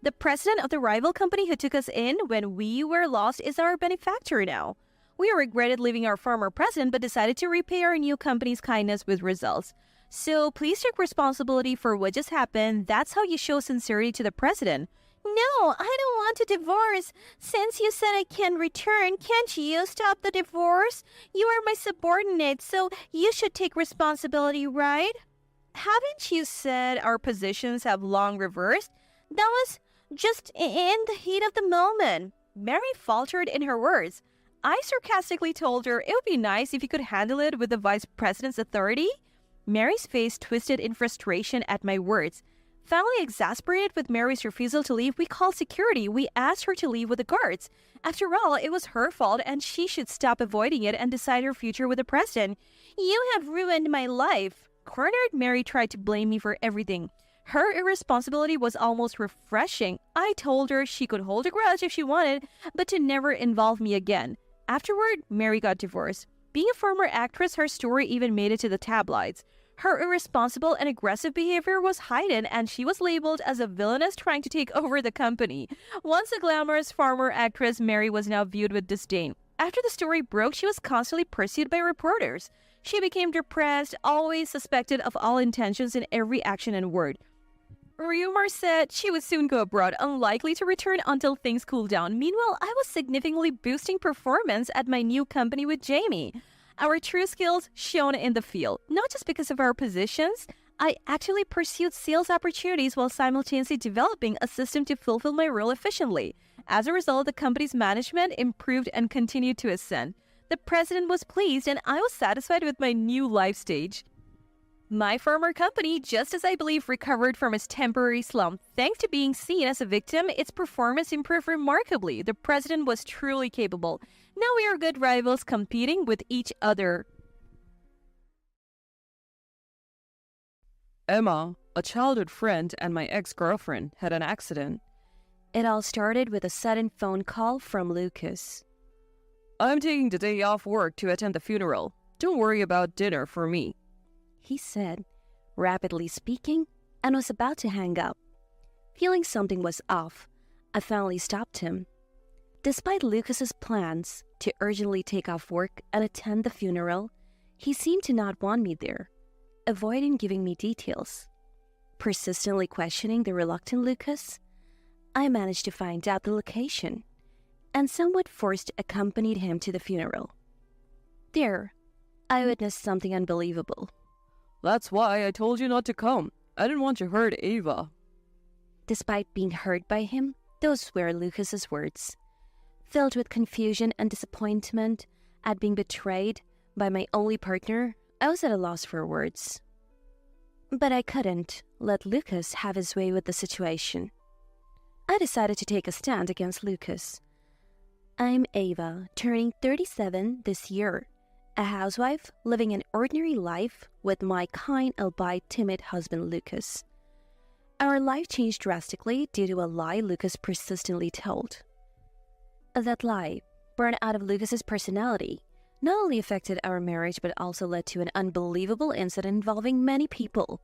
The president of the rival company who took us in when we were lost is our benefactor now. We regretted leaving our former president, but decided to repay our new company's kindness with results. So please take responsibility for what just happened. That's how you show sincerity to the president. No, I don't want a divorce. Since you said I can return, can't you stop the divorce? You are my subordinate, so you should take responsibility, right? Haven't you said our positions have long reversed? That was just in the heat of the moment. Mary faltered in her words. I sarcastically told her it would be nice if you could handle it with the vice president's authority. Mary's face twisted in frustration at my words. Finally exasperated with Mary's refusal to leave, we called security. We asked her to leave with the guards. After all, it was her fault and she should stop avoiding it and decide her future with the president. You have ruined my life. Cornered, Mary tried to blame me for everything. Her irresponsibility was almost refreshing. I told her she could hold a grudge if she wanted, but to never involve me again. Afterward, Mary got divorced. Being a former actress, her story even made it to the tabloids. Her irresponsible and aggressive behavior was hidden, and she was labeled as a villainess trying to take over the company. Once a glamorous former actress, Mary was now viewed with disdain. After the story broke, she was constantly pursued by reporters. She became depressed, always suspected of all intentions in every action and word. Rumors said she would soon go abroad, unlikely to return until things cooled down. Meanwhile, I was significantly boosting performance at my new company with Jamie. Our true skills shone in the field, not just because of our positions. I actually pursued sales opportunities while simultaneously developing a system to fulfill my role efficiently. As a result, the company's management improved and continued to ascend. The president was pleased, and I was satisfied with my new life stage. My former company, just as I believe, recovered from its temporary slump. Thanks to being seen as a victim, its performance improved remarkably. The president was truly capable. Now we are good rivals competing with each other. Emma, a childhood friend and my ex-girlfriend, had an accident. It all started with a sudden phone call from Lucas. I'm taking the day off work to attend the funeral. Don't worry about dinner for me, he said, rapidly speaking, and was about to hang up. Feeling something was off, I finally stopped him. Despite Lucas's plans to urgently take off work and attend the funeral, he seemed to not want me there, avoiding giving me details. Persistently questioning the reluctant Lucas, I managed to find out the location and somewhat forced accompanied him to the funeral. There, I witnessed something unbelievable. That's why I told you not to come. I didn't want to hurt Ava. Despite being hurt by him, those were Lucas's words. Filled with confusion and disappointment at being betrayed by my only partner, I was at a loss for words. But I couldn't let Lucas have his way with the situation. I decided to take a stand against Lucas. I'm Ava, turning 37 this year, a housewife living an ordinary life with my kind albeit timid husband Lucas. Our life changed drastically due to a lie Lucas persistently told. That lie, born out of Lucas's personality, not only affected our marriage but also led to an unbelievable incident involving many people.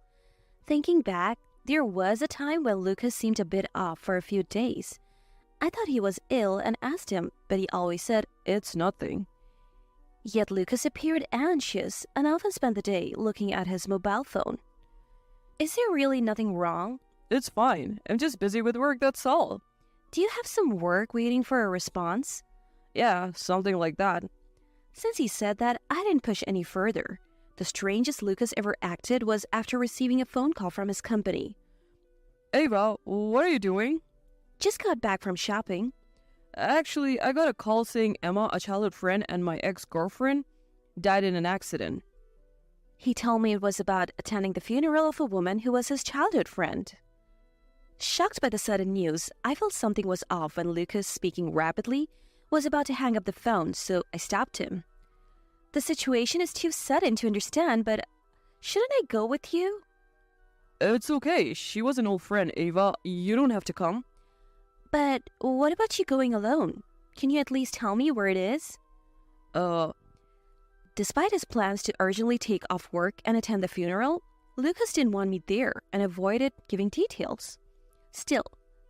Thinking back, there was a time when Lucas seemed a bit off for a few days. I thought he was ill and asked him, but he always said, "It's nothing." Yet Lucas appeared anxious and often spent the day looking at his mobile phone. Is there really nothing wrong? It's fine. I'm just busy with work, that's all. Do you have some work waiting for a response? Yeah, something like that. Since he said that, I didn't push any further. The strangest Lucas ever acted was after receiving a phone call from his company. Ava, what are you doing? Just got back from shopping. Actually, I got a call saying Emma, a childhood friend and my ex-girlfriend, died in an accident. He told me it was about attending the funeral of a woman who was his childhood friend. Shocked by the sudden news, I felt something was off when Lucas, speaking rapidly, was about to hang up the phone, so I stopped him. The situation is too sudden to understand, but Shouldn't I go with you? It's okay. She was an old friend, Ava. You don't have to come. But what about you going alone? Can you at least tell me where it is? Despite his plans to urgently take off work and attend the funeral, Lucas didn't want me there and avoided giving details. Still,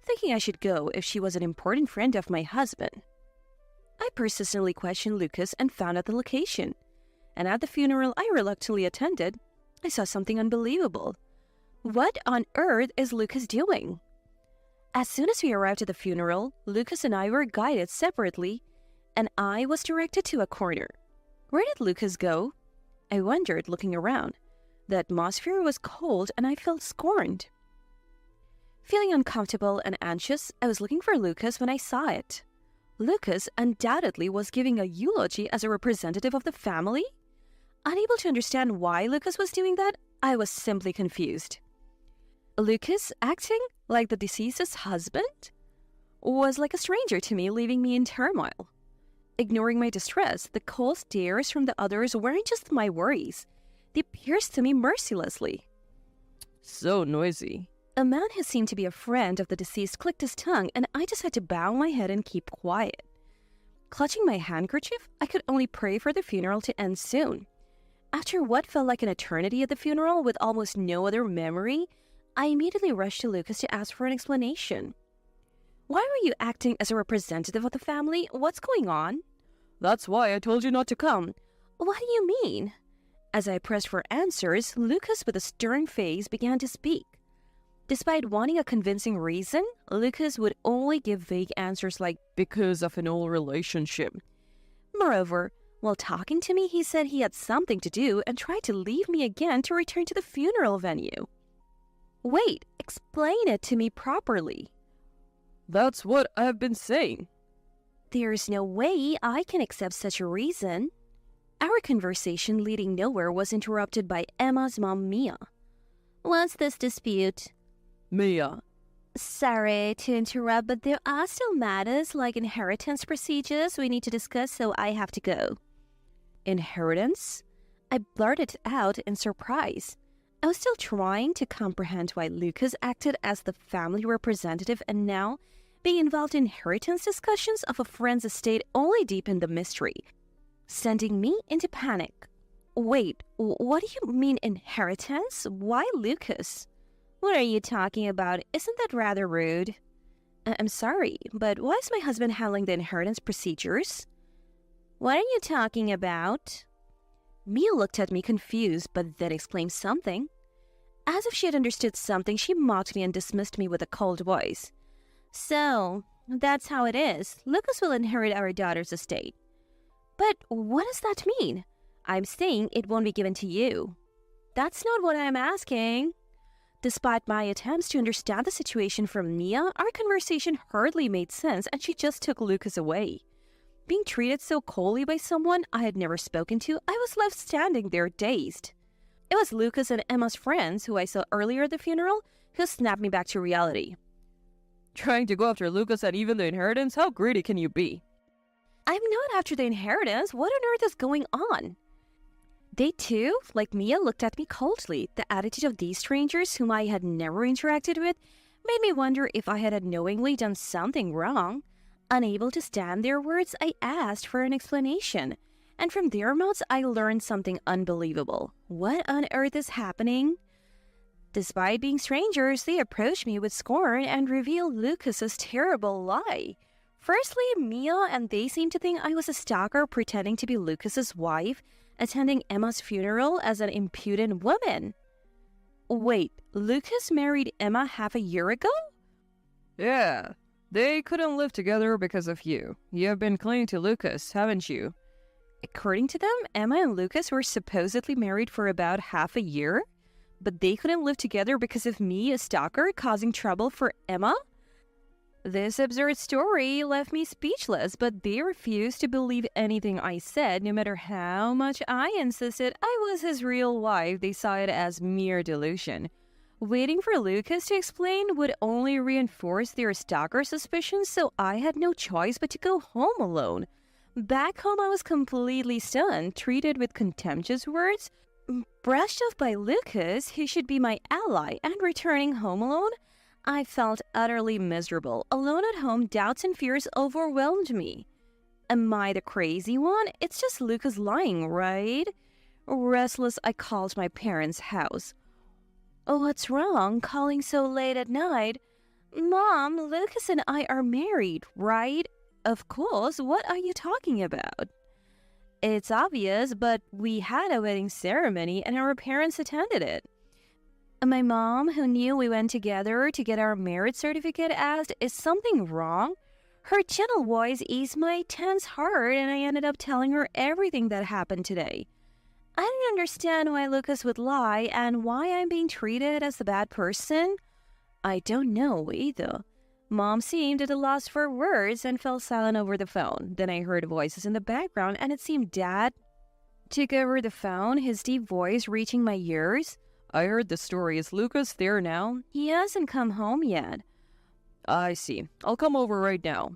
thinking I should go if she was an important friend of my husband. I persistently questioned Lucas and found out the location. And at the funeral I reluctantly attended, I saw something unbelievable. What on earth is Lucas doing? As soon as we arrived at the funeral, Lucas and I were guided separately, and I was directed to a corner. Where did Lucas go? I wondered, looking around. The atmosphere was cold and I felt scorned. Feeling uncomfortable and anxious, I was looking for Lucas when I saw it. Lucas undoubtedly was giving a eulogy as a representative of the family. Unable to understand why Lucas was doing that, I was simply confused. Lucas acting like the deceased's husband was like a stranger to me, leaving me in turmoil. Ignoring my distress, the cold stares from the others weren't just my worries. They pierced to me mercilessly. So noisy. A man who seemed to be a friend of the deceased clicked his tongue, and I just had to bow my head and keep quiet. Clutching my handkerchief, I could only pray for the funeral to end soon. After what felt like an eternity at the funeral with almost no other memory, I immediately rushed to Lucas to ask for an explanation. Why were you acting as a representative of the family? What's going on? That's why I told you not to come. What do you mean? As I pressed for answers, Lucas with a stern face began to speak. Despite wanting a convincing reason, Lucas would only give vague answers like, because of an old relationship. Moreover, while talking to me, he said he had something to do and tried to leave me again to return to the funeral venue. Wait, explain it to me properly. That's what I've been saying. There's no way I can accept such a reason. Our conversation leading nowhere was interrupted by Emma's mom, Mia. What's this dispute? Mia. Sorry to interrupt, but there are still matters like inheritance procedures we need to discuss, so I have to go. Inheritance? I blurted out in surprise. I was still trying to comprehend why Lucas acted as the family representative, and now being involved in inheritance discussions of a friend's estate only deepened the mystery, sending me into panic. Wait, what do you mean inheritance? Why Lucas? What are you talking about? Isn't that rather rude? I'm sorry, but why is my husband handling the inheritance procedures? What are you talking about? Mia looked at me confused, but then exclaimed something. As if she had understood something, she mocked me and dismissed me with a cold voice. So, that's how it is. Lucas will inherit our daughter's estate. But what does that mean? I'm saying it won't be given to you. That's not what I'm asking. Despite my attempts to understand the situation from Mia, our conversation hardly made sense and she just took Lucas away. Being treated so coldly by someone I had never spoken to, I was left standing there dazed. It was Lucas and Emma's friends, who I saw earlier at the funeral, who snapped me back to reality. Trying to go after Lucas and even the inheritance? How greedy can you be? I'm not after the inheritance. What on earth is going on? They too, like Mia, looked at me coldly. The attitude of these strangers, whom I had never interacted with, made me wonder if I had unknowingly done something wrong. Unable to stand their words, I asked for an explanation. And from their mouths, I learned something unbelievable. What on earth is happening? Despite being strangers, they approached me with scorn and revealed Lucas's terrible lie. Firstly, Mia and they seemed to think I was a stalker pretending to be Lucas's wife, attending Emma's funeral as an impudent woman. Wait, Lucas married Emma half a year ago? Yeah, they couldn't live together because of you. You have been clinging to Lucas, haven't you? According to them, Emma and Lucas were supposedly married for about half a year, but they couldn't live together because of me, a stalker, causing trouble for Emma? This absurd story left me speechless, but they refused to believe anything I said, no matter how much I insisted I was his real wife. They saw it as mere delusion. Waiting for Lucas to explain would only reinforce their stalker suspicions, so I had no choice but to go home alone. Back home, I was completely stunned, treated with contemptuous words, Brushed off by Lucas, who should be my ally, and returning home alone, I felt utterly miserable. Alone at home, doubts and fears overwhelmed me. Am I the crazy one? It's just Lucas lying, right? Restless, I called my parents' house. Oh, what's wrong? Calling so late at night? Mom, Lucas and I are married, right? Of course, what are you talking about? It's obvious, but we had a wedding ceremony and our parents attended it. My mom, who knew we went together to get our marriage certificate, asked, is something wrong? Her gentle voice eased my tense heart and I ended up telling her everything that happened today. I didn't understand why Lucas would lie and why I'm being treated as the bad person. I don't know either. Mom seemed at a loss for words and fell silent over the phone. Then I heard voices in the background and it seemed Dad took over the phone, his deep voice reaching my ears. I heard the story. Is Lucas there now? He hasn't come home yet. I see. I'll come over right now.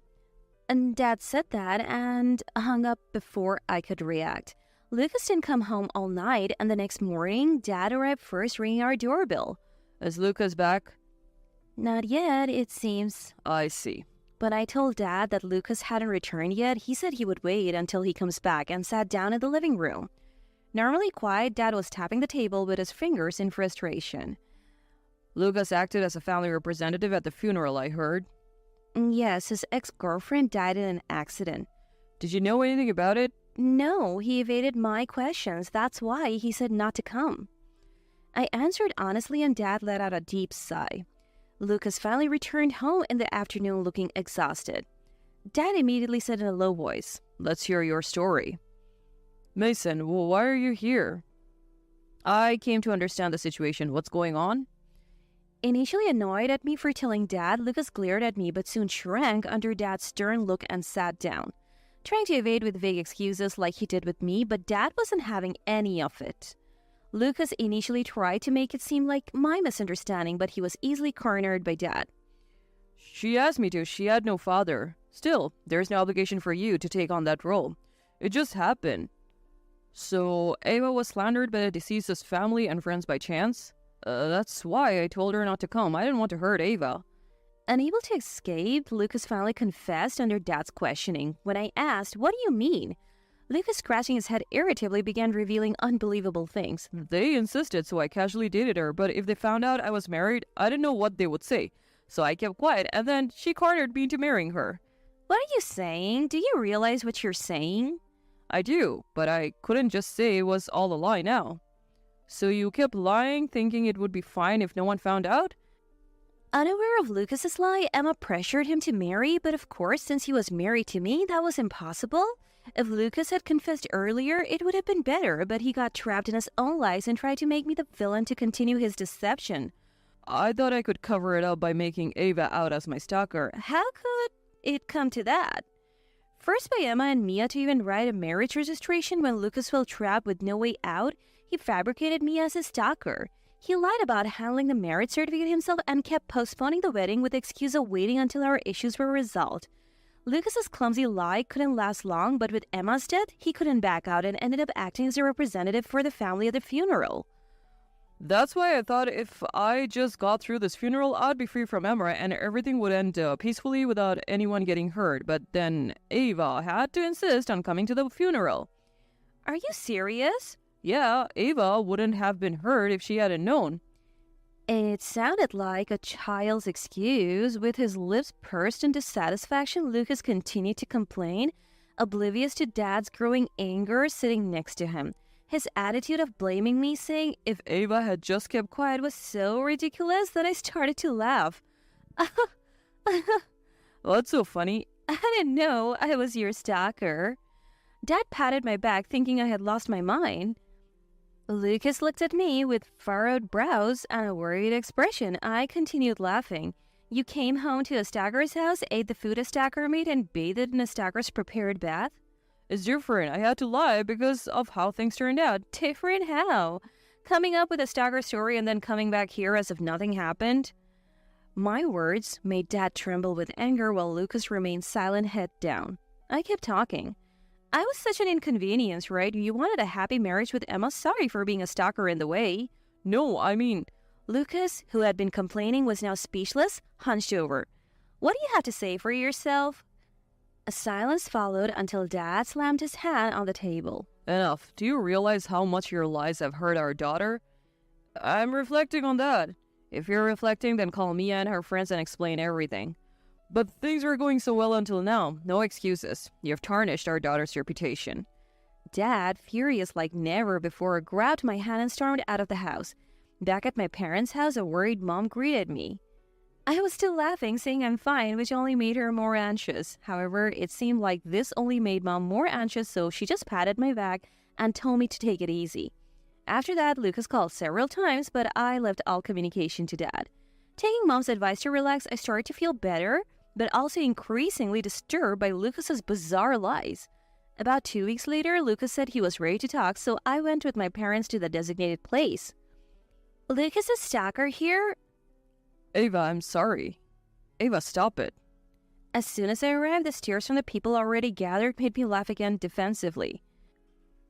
And Dad said that and hung up before I could react. Lucas didn't come home all night, and the next morning, Dad arrived first, ringing our doorbell. Is Lucas back? Not yet, it seems. I see. But I told Dad that Lucas hadn't returned yet. He said he would wait until he comes back and sat down in the living room. Normally quiet, Dad was tapping the table with his fingers in frustration. Lucas acted as a family representative at the funeral, I heard. Yes, his ex-girlfriend died in an accident. Did you know anything about it? No, he evaded my questions. That's why he said not to come. I answered honestly and Dad let out a deep sigh. Lucas finally returned home in the afternoon looking exhausted. Dad immediately said in a low voice, Let's hear your story. Mason, well, why are you here? I came to understand the situation. What's going on? Initially annoyed at me for telling Dad, Lucas glared at me but soon shrank under Dad's stern look and sat down, trying to evade with vague excuses like he did with me, but Dad wasn't having any of it. Lucas initially tried to make it seem like my misunderstanding, but he was easily cornered by Dad. She asked me to. She had no father. Still, there's no obligation for you to take on that role. It just happened. So, Ava was slandered by the deceased's family and friends by chance? That's why I told her not to come. I didn't want to hurt Ava. Unable to escape, Lucas finally confessed under Dad's questioning. When I asked, what do you mean? Lucas, scratching his head irritably, began revealing unbelievable things. They insisted, so I casually dated her, but if they found out I was married, I didn't know what they would say. So I kept quiet, and then she cornered me into marrying her. What are you saying? Do you realize what you're saying? I do, but I couldn't just say it was all a lie now. So you kept lying, thinking it would be fine if no one found out? Unaware of Lucas's lie, Emma pressured him to marry, but of course, since he was married to me, that was impossible. If Lucas had confessed earlier, it would have been better, but he got trapped in his own lies and tried to make me the villain to continue his deception. I thought I could cover it up by making Ava out as my stalker. How could it come to that? First by Emma and Mia to even write a marriage registration when Lucas felt trapped with no way out, he fabricated me as his stalker. He lied about handling the marriage certificate himself and kept postponing the wedding with the excuse of waiting until our issues were resolved. Lucas's clumsy lie couldn't last long, but with Emma's death, he couldn't back out and ended up acting as a representative for the family at the funeral. That's why I thought if I just got through this funeral, I'd be free from Emma and everything would end peacefully without anyone getting hurt. But then Ava had to insist on coming to the funeral. Are you serious? Yeah, Ava wouldn't have been hurt if she hadn't known. It sounded like a child's excuse. With his lips pursed in dissatisfaction, Lucas continued to complain, oblivious to Dad's growing anger sitting next to him. His attitude of blaming me, saying if Ava had just kept quiet, was so ridiculous that I started to laugh. What's so funny? I didn't know I was your stalker. Dad patted my back, thinking I had lost my mind. Lucas looked at me with furrowed brows and a worried expression. I continued laughing. You came home to a stalker's house, ate the food a stalker made, and bathed in a stalker's prepared bath? It's different. I had to lie because of how things turned out. Different how? Coming up with a stalker story and then coming back here as if nothing happened? My words made Dad tremble with anger while Lucas remained silent, head down. I kept talking. I was such an inconvenience, right? You wanted a happy marriage with Emma. Sorry for being a stalker in the way. No, I mean, Lucas, who had been complaining, was now speechless, hunched over. What do you have to say for yourself? A silence followed until Dad slammed his hand on the table. enough. Do you realize how much your lies have hurt our daughter? I'm reflecting on that. If you're reflecting, then call Mia and her friends and explain everything. But things were going so well until now. No excuses. You've tarnished our daughter's reputation. Dad, furious like never before, grabbed my hand and stormed out of the house. Back at my parents' house, a worried mom greeted me. I was still laughing, saying I'm fine, which only made her more anxious. However, it seemed like this only made Mom more anxious, so she just patted my back and told me to take it easy. After that, Lucas called several times, but I left all communication to Dad. Taking Mom's advice to relax, I started to feel better, but also increasingly disturbed by Lucas's bizarre lies. About 2 weeks later, Lucas said he was ready to talk, so I went with my parents to the designated place. Lucas is stalker here? Ava, I'm sorry. Ava, stop it. As soon as I arrived, the stares from the people already gathered made me laugh again defensively.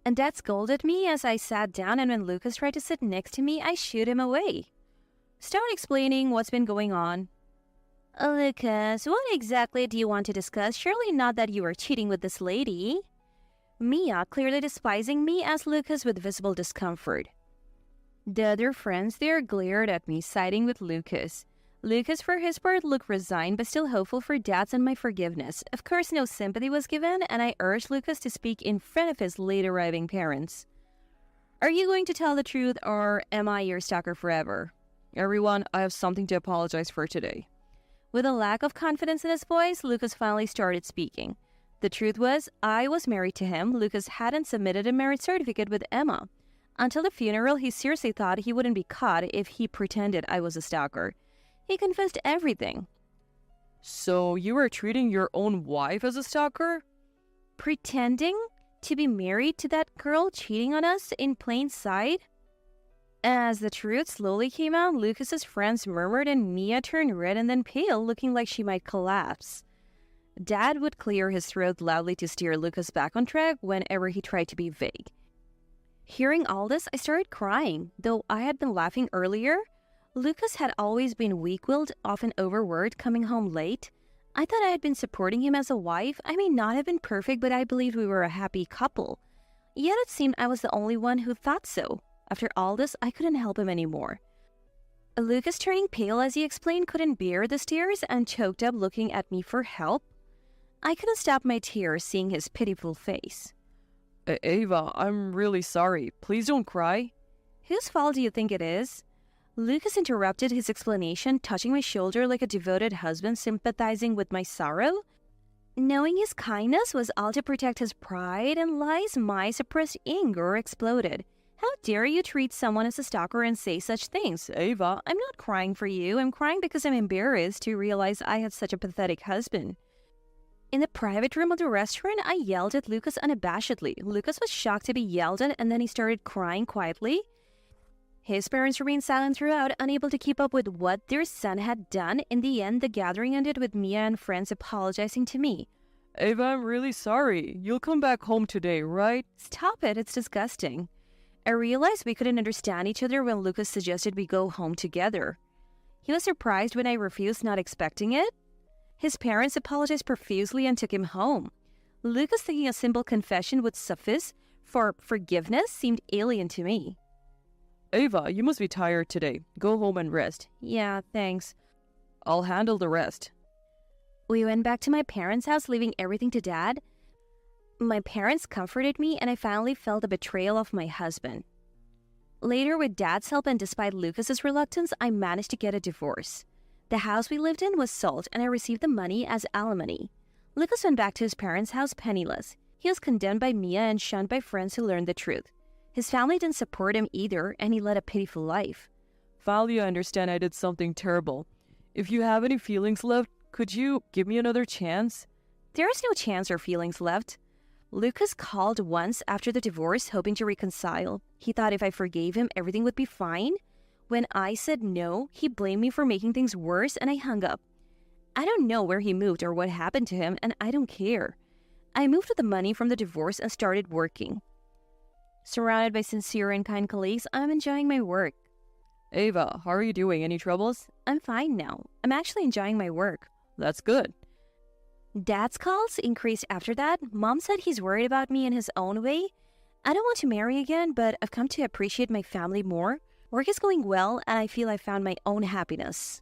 And Dad scolded me as I sat down, and when Lucas tried to sit next to me, I shooed him away. Start explaining what's been going on. Lucas, what exactly do you want to discuss? Surely not that you were cheating with this lady. Mia, clearly despising me, asked Lucas with visible discomfort. The other friends there glared at me, siding with Lucas. Lucas, for his part, looked resigned but still hopeful for Dad's and my forgiveness. Of course, no sympathy was given, and I urged Lucas to speak in front of his late-arriving parents. Are you going to tell the truth, or am I your stalker forever? Everyone, I have something to apologize for today. With a lack of confidence in his voice, Lucas finally started speaking. The truth was, I was married to him. Lucas hadn't submitted a marriage certificate with Emma. Until the funeral, he seriously thought he wouldn't be caught if he pretended I was a stalker. He confessed everything. So you were treating your own wife as a stalker? Pretending to be married to that girl cheating on us in plain sight? As the truth slowly came out, Lucas's friends murmured and Mia turned red and then pale, looking like she might collapse. Dad would clear his throat loudly to steer Lucas back on track whenever he tried to be vague. Hearing all this, I started crying. Though I had been laughing earlier, Lucas had always been weak-willed, often overworked, coming home late. I thought I had been supporting him as a wife. I may not have been perfect, but I believed we were a happy couple. Yet it seemed I was the only one who thought so. After all this, I couldn't help him anymore. Lucas, turning pale as he explained, couldn't bear the stares and choked up, looking at me for help. I couldn't stop my tears seeing his pitiful face. Ava, I'm really sorry. Please don't cry. Whose fault do you think it is? Lucas interrupted his explanation, touching my shoulder like a devoted husband sympathizing with my sorrow. Knowing his kindness was all to protect his pride and lies, my suppressed anger exploded. How dare you treat someone as a stalker and say such things? Ava, I'm not crying for you. I'm crying because I'm embarrassed to realize I had such a pathetic husband. In the private room of the restaurant, I yelled at Lucas unabashedly. Lucas was shocked to be yelled at, and then he started crying quietly. His parents remained silent throughout, unable to keep up with what their son had done. In the end, the gathering ended with Mia and friends apologizing to me. Ava, I'm really sorry. You'll come back home today, right? Stop it, it's disgusting. I realized we couldn't understand each other when Lucas suggested we go home together. He was surprised when I refused, not expecting it. His parents apologized profusely and took him home. Lucas thinking a simple confession would suffice for forgiveness seemed alien to me. Ava, you must be tired today. Go home and rest. Yeah, thanks. I'll handle the rest. We went back to my parents' house, leaving everything to Dad. My parents comforted me, and I finally felt the betrayal of my husband. Later, with Dad's help and despite Lucas's reluctance, I managed to get a divorce. The house we lived in was sold, and I received the money as alimony. Lucas went back to his parents' house penniless. He was condemned by Mia and shunned by friends who learned the truth. His family didn't support him either, and he led a pitiful life. Finally, I understand I did something terrible. If you have any feelings left, could you give me another chance? There is no chance or feelings left. Lucas called once after the divorce, hoping to reconcile. He thought if I forgave him, everything would be fine. When I said no, he blamed me for making things worse, and I hung up. I don't know where he moved or what happened to him, and I don't care. I moved with the money from the divorce and started working. Surrounded by sincere and kind colleagues, I'm enjoying my work. Ava, how are you doing? Any troubles? I'm fine now. I'm actually enjoying my work. That's good. Dad's calls increased after that. Mom said he's worried about me in his own way. I don't want to marry again, but I've come to appreciate my family more. Work is going well, and I feel I found my own happiness.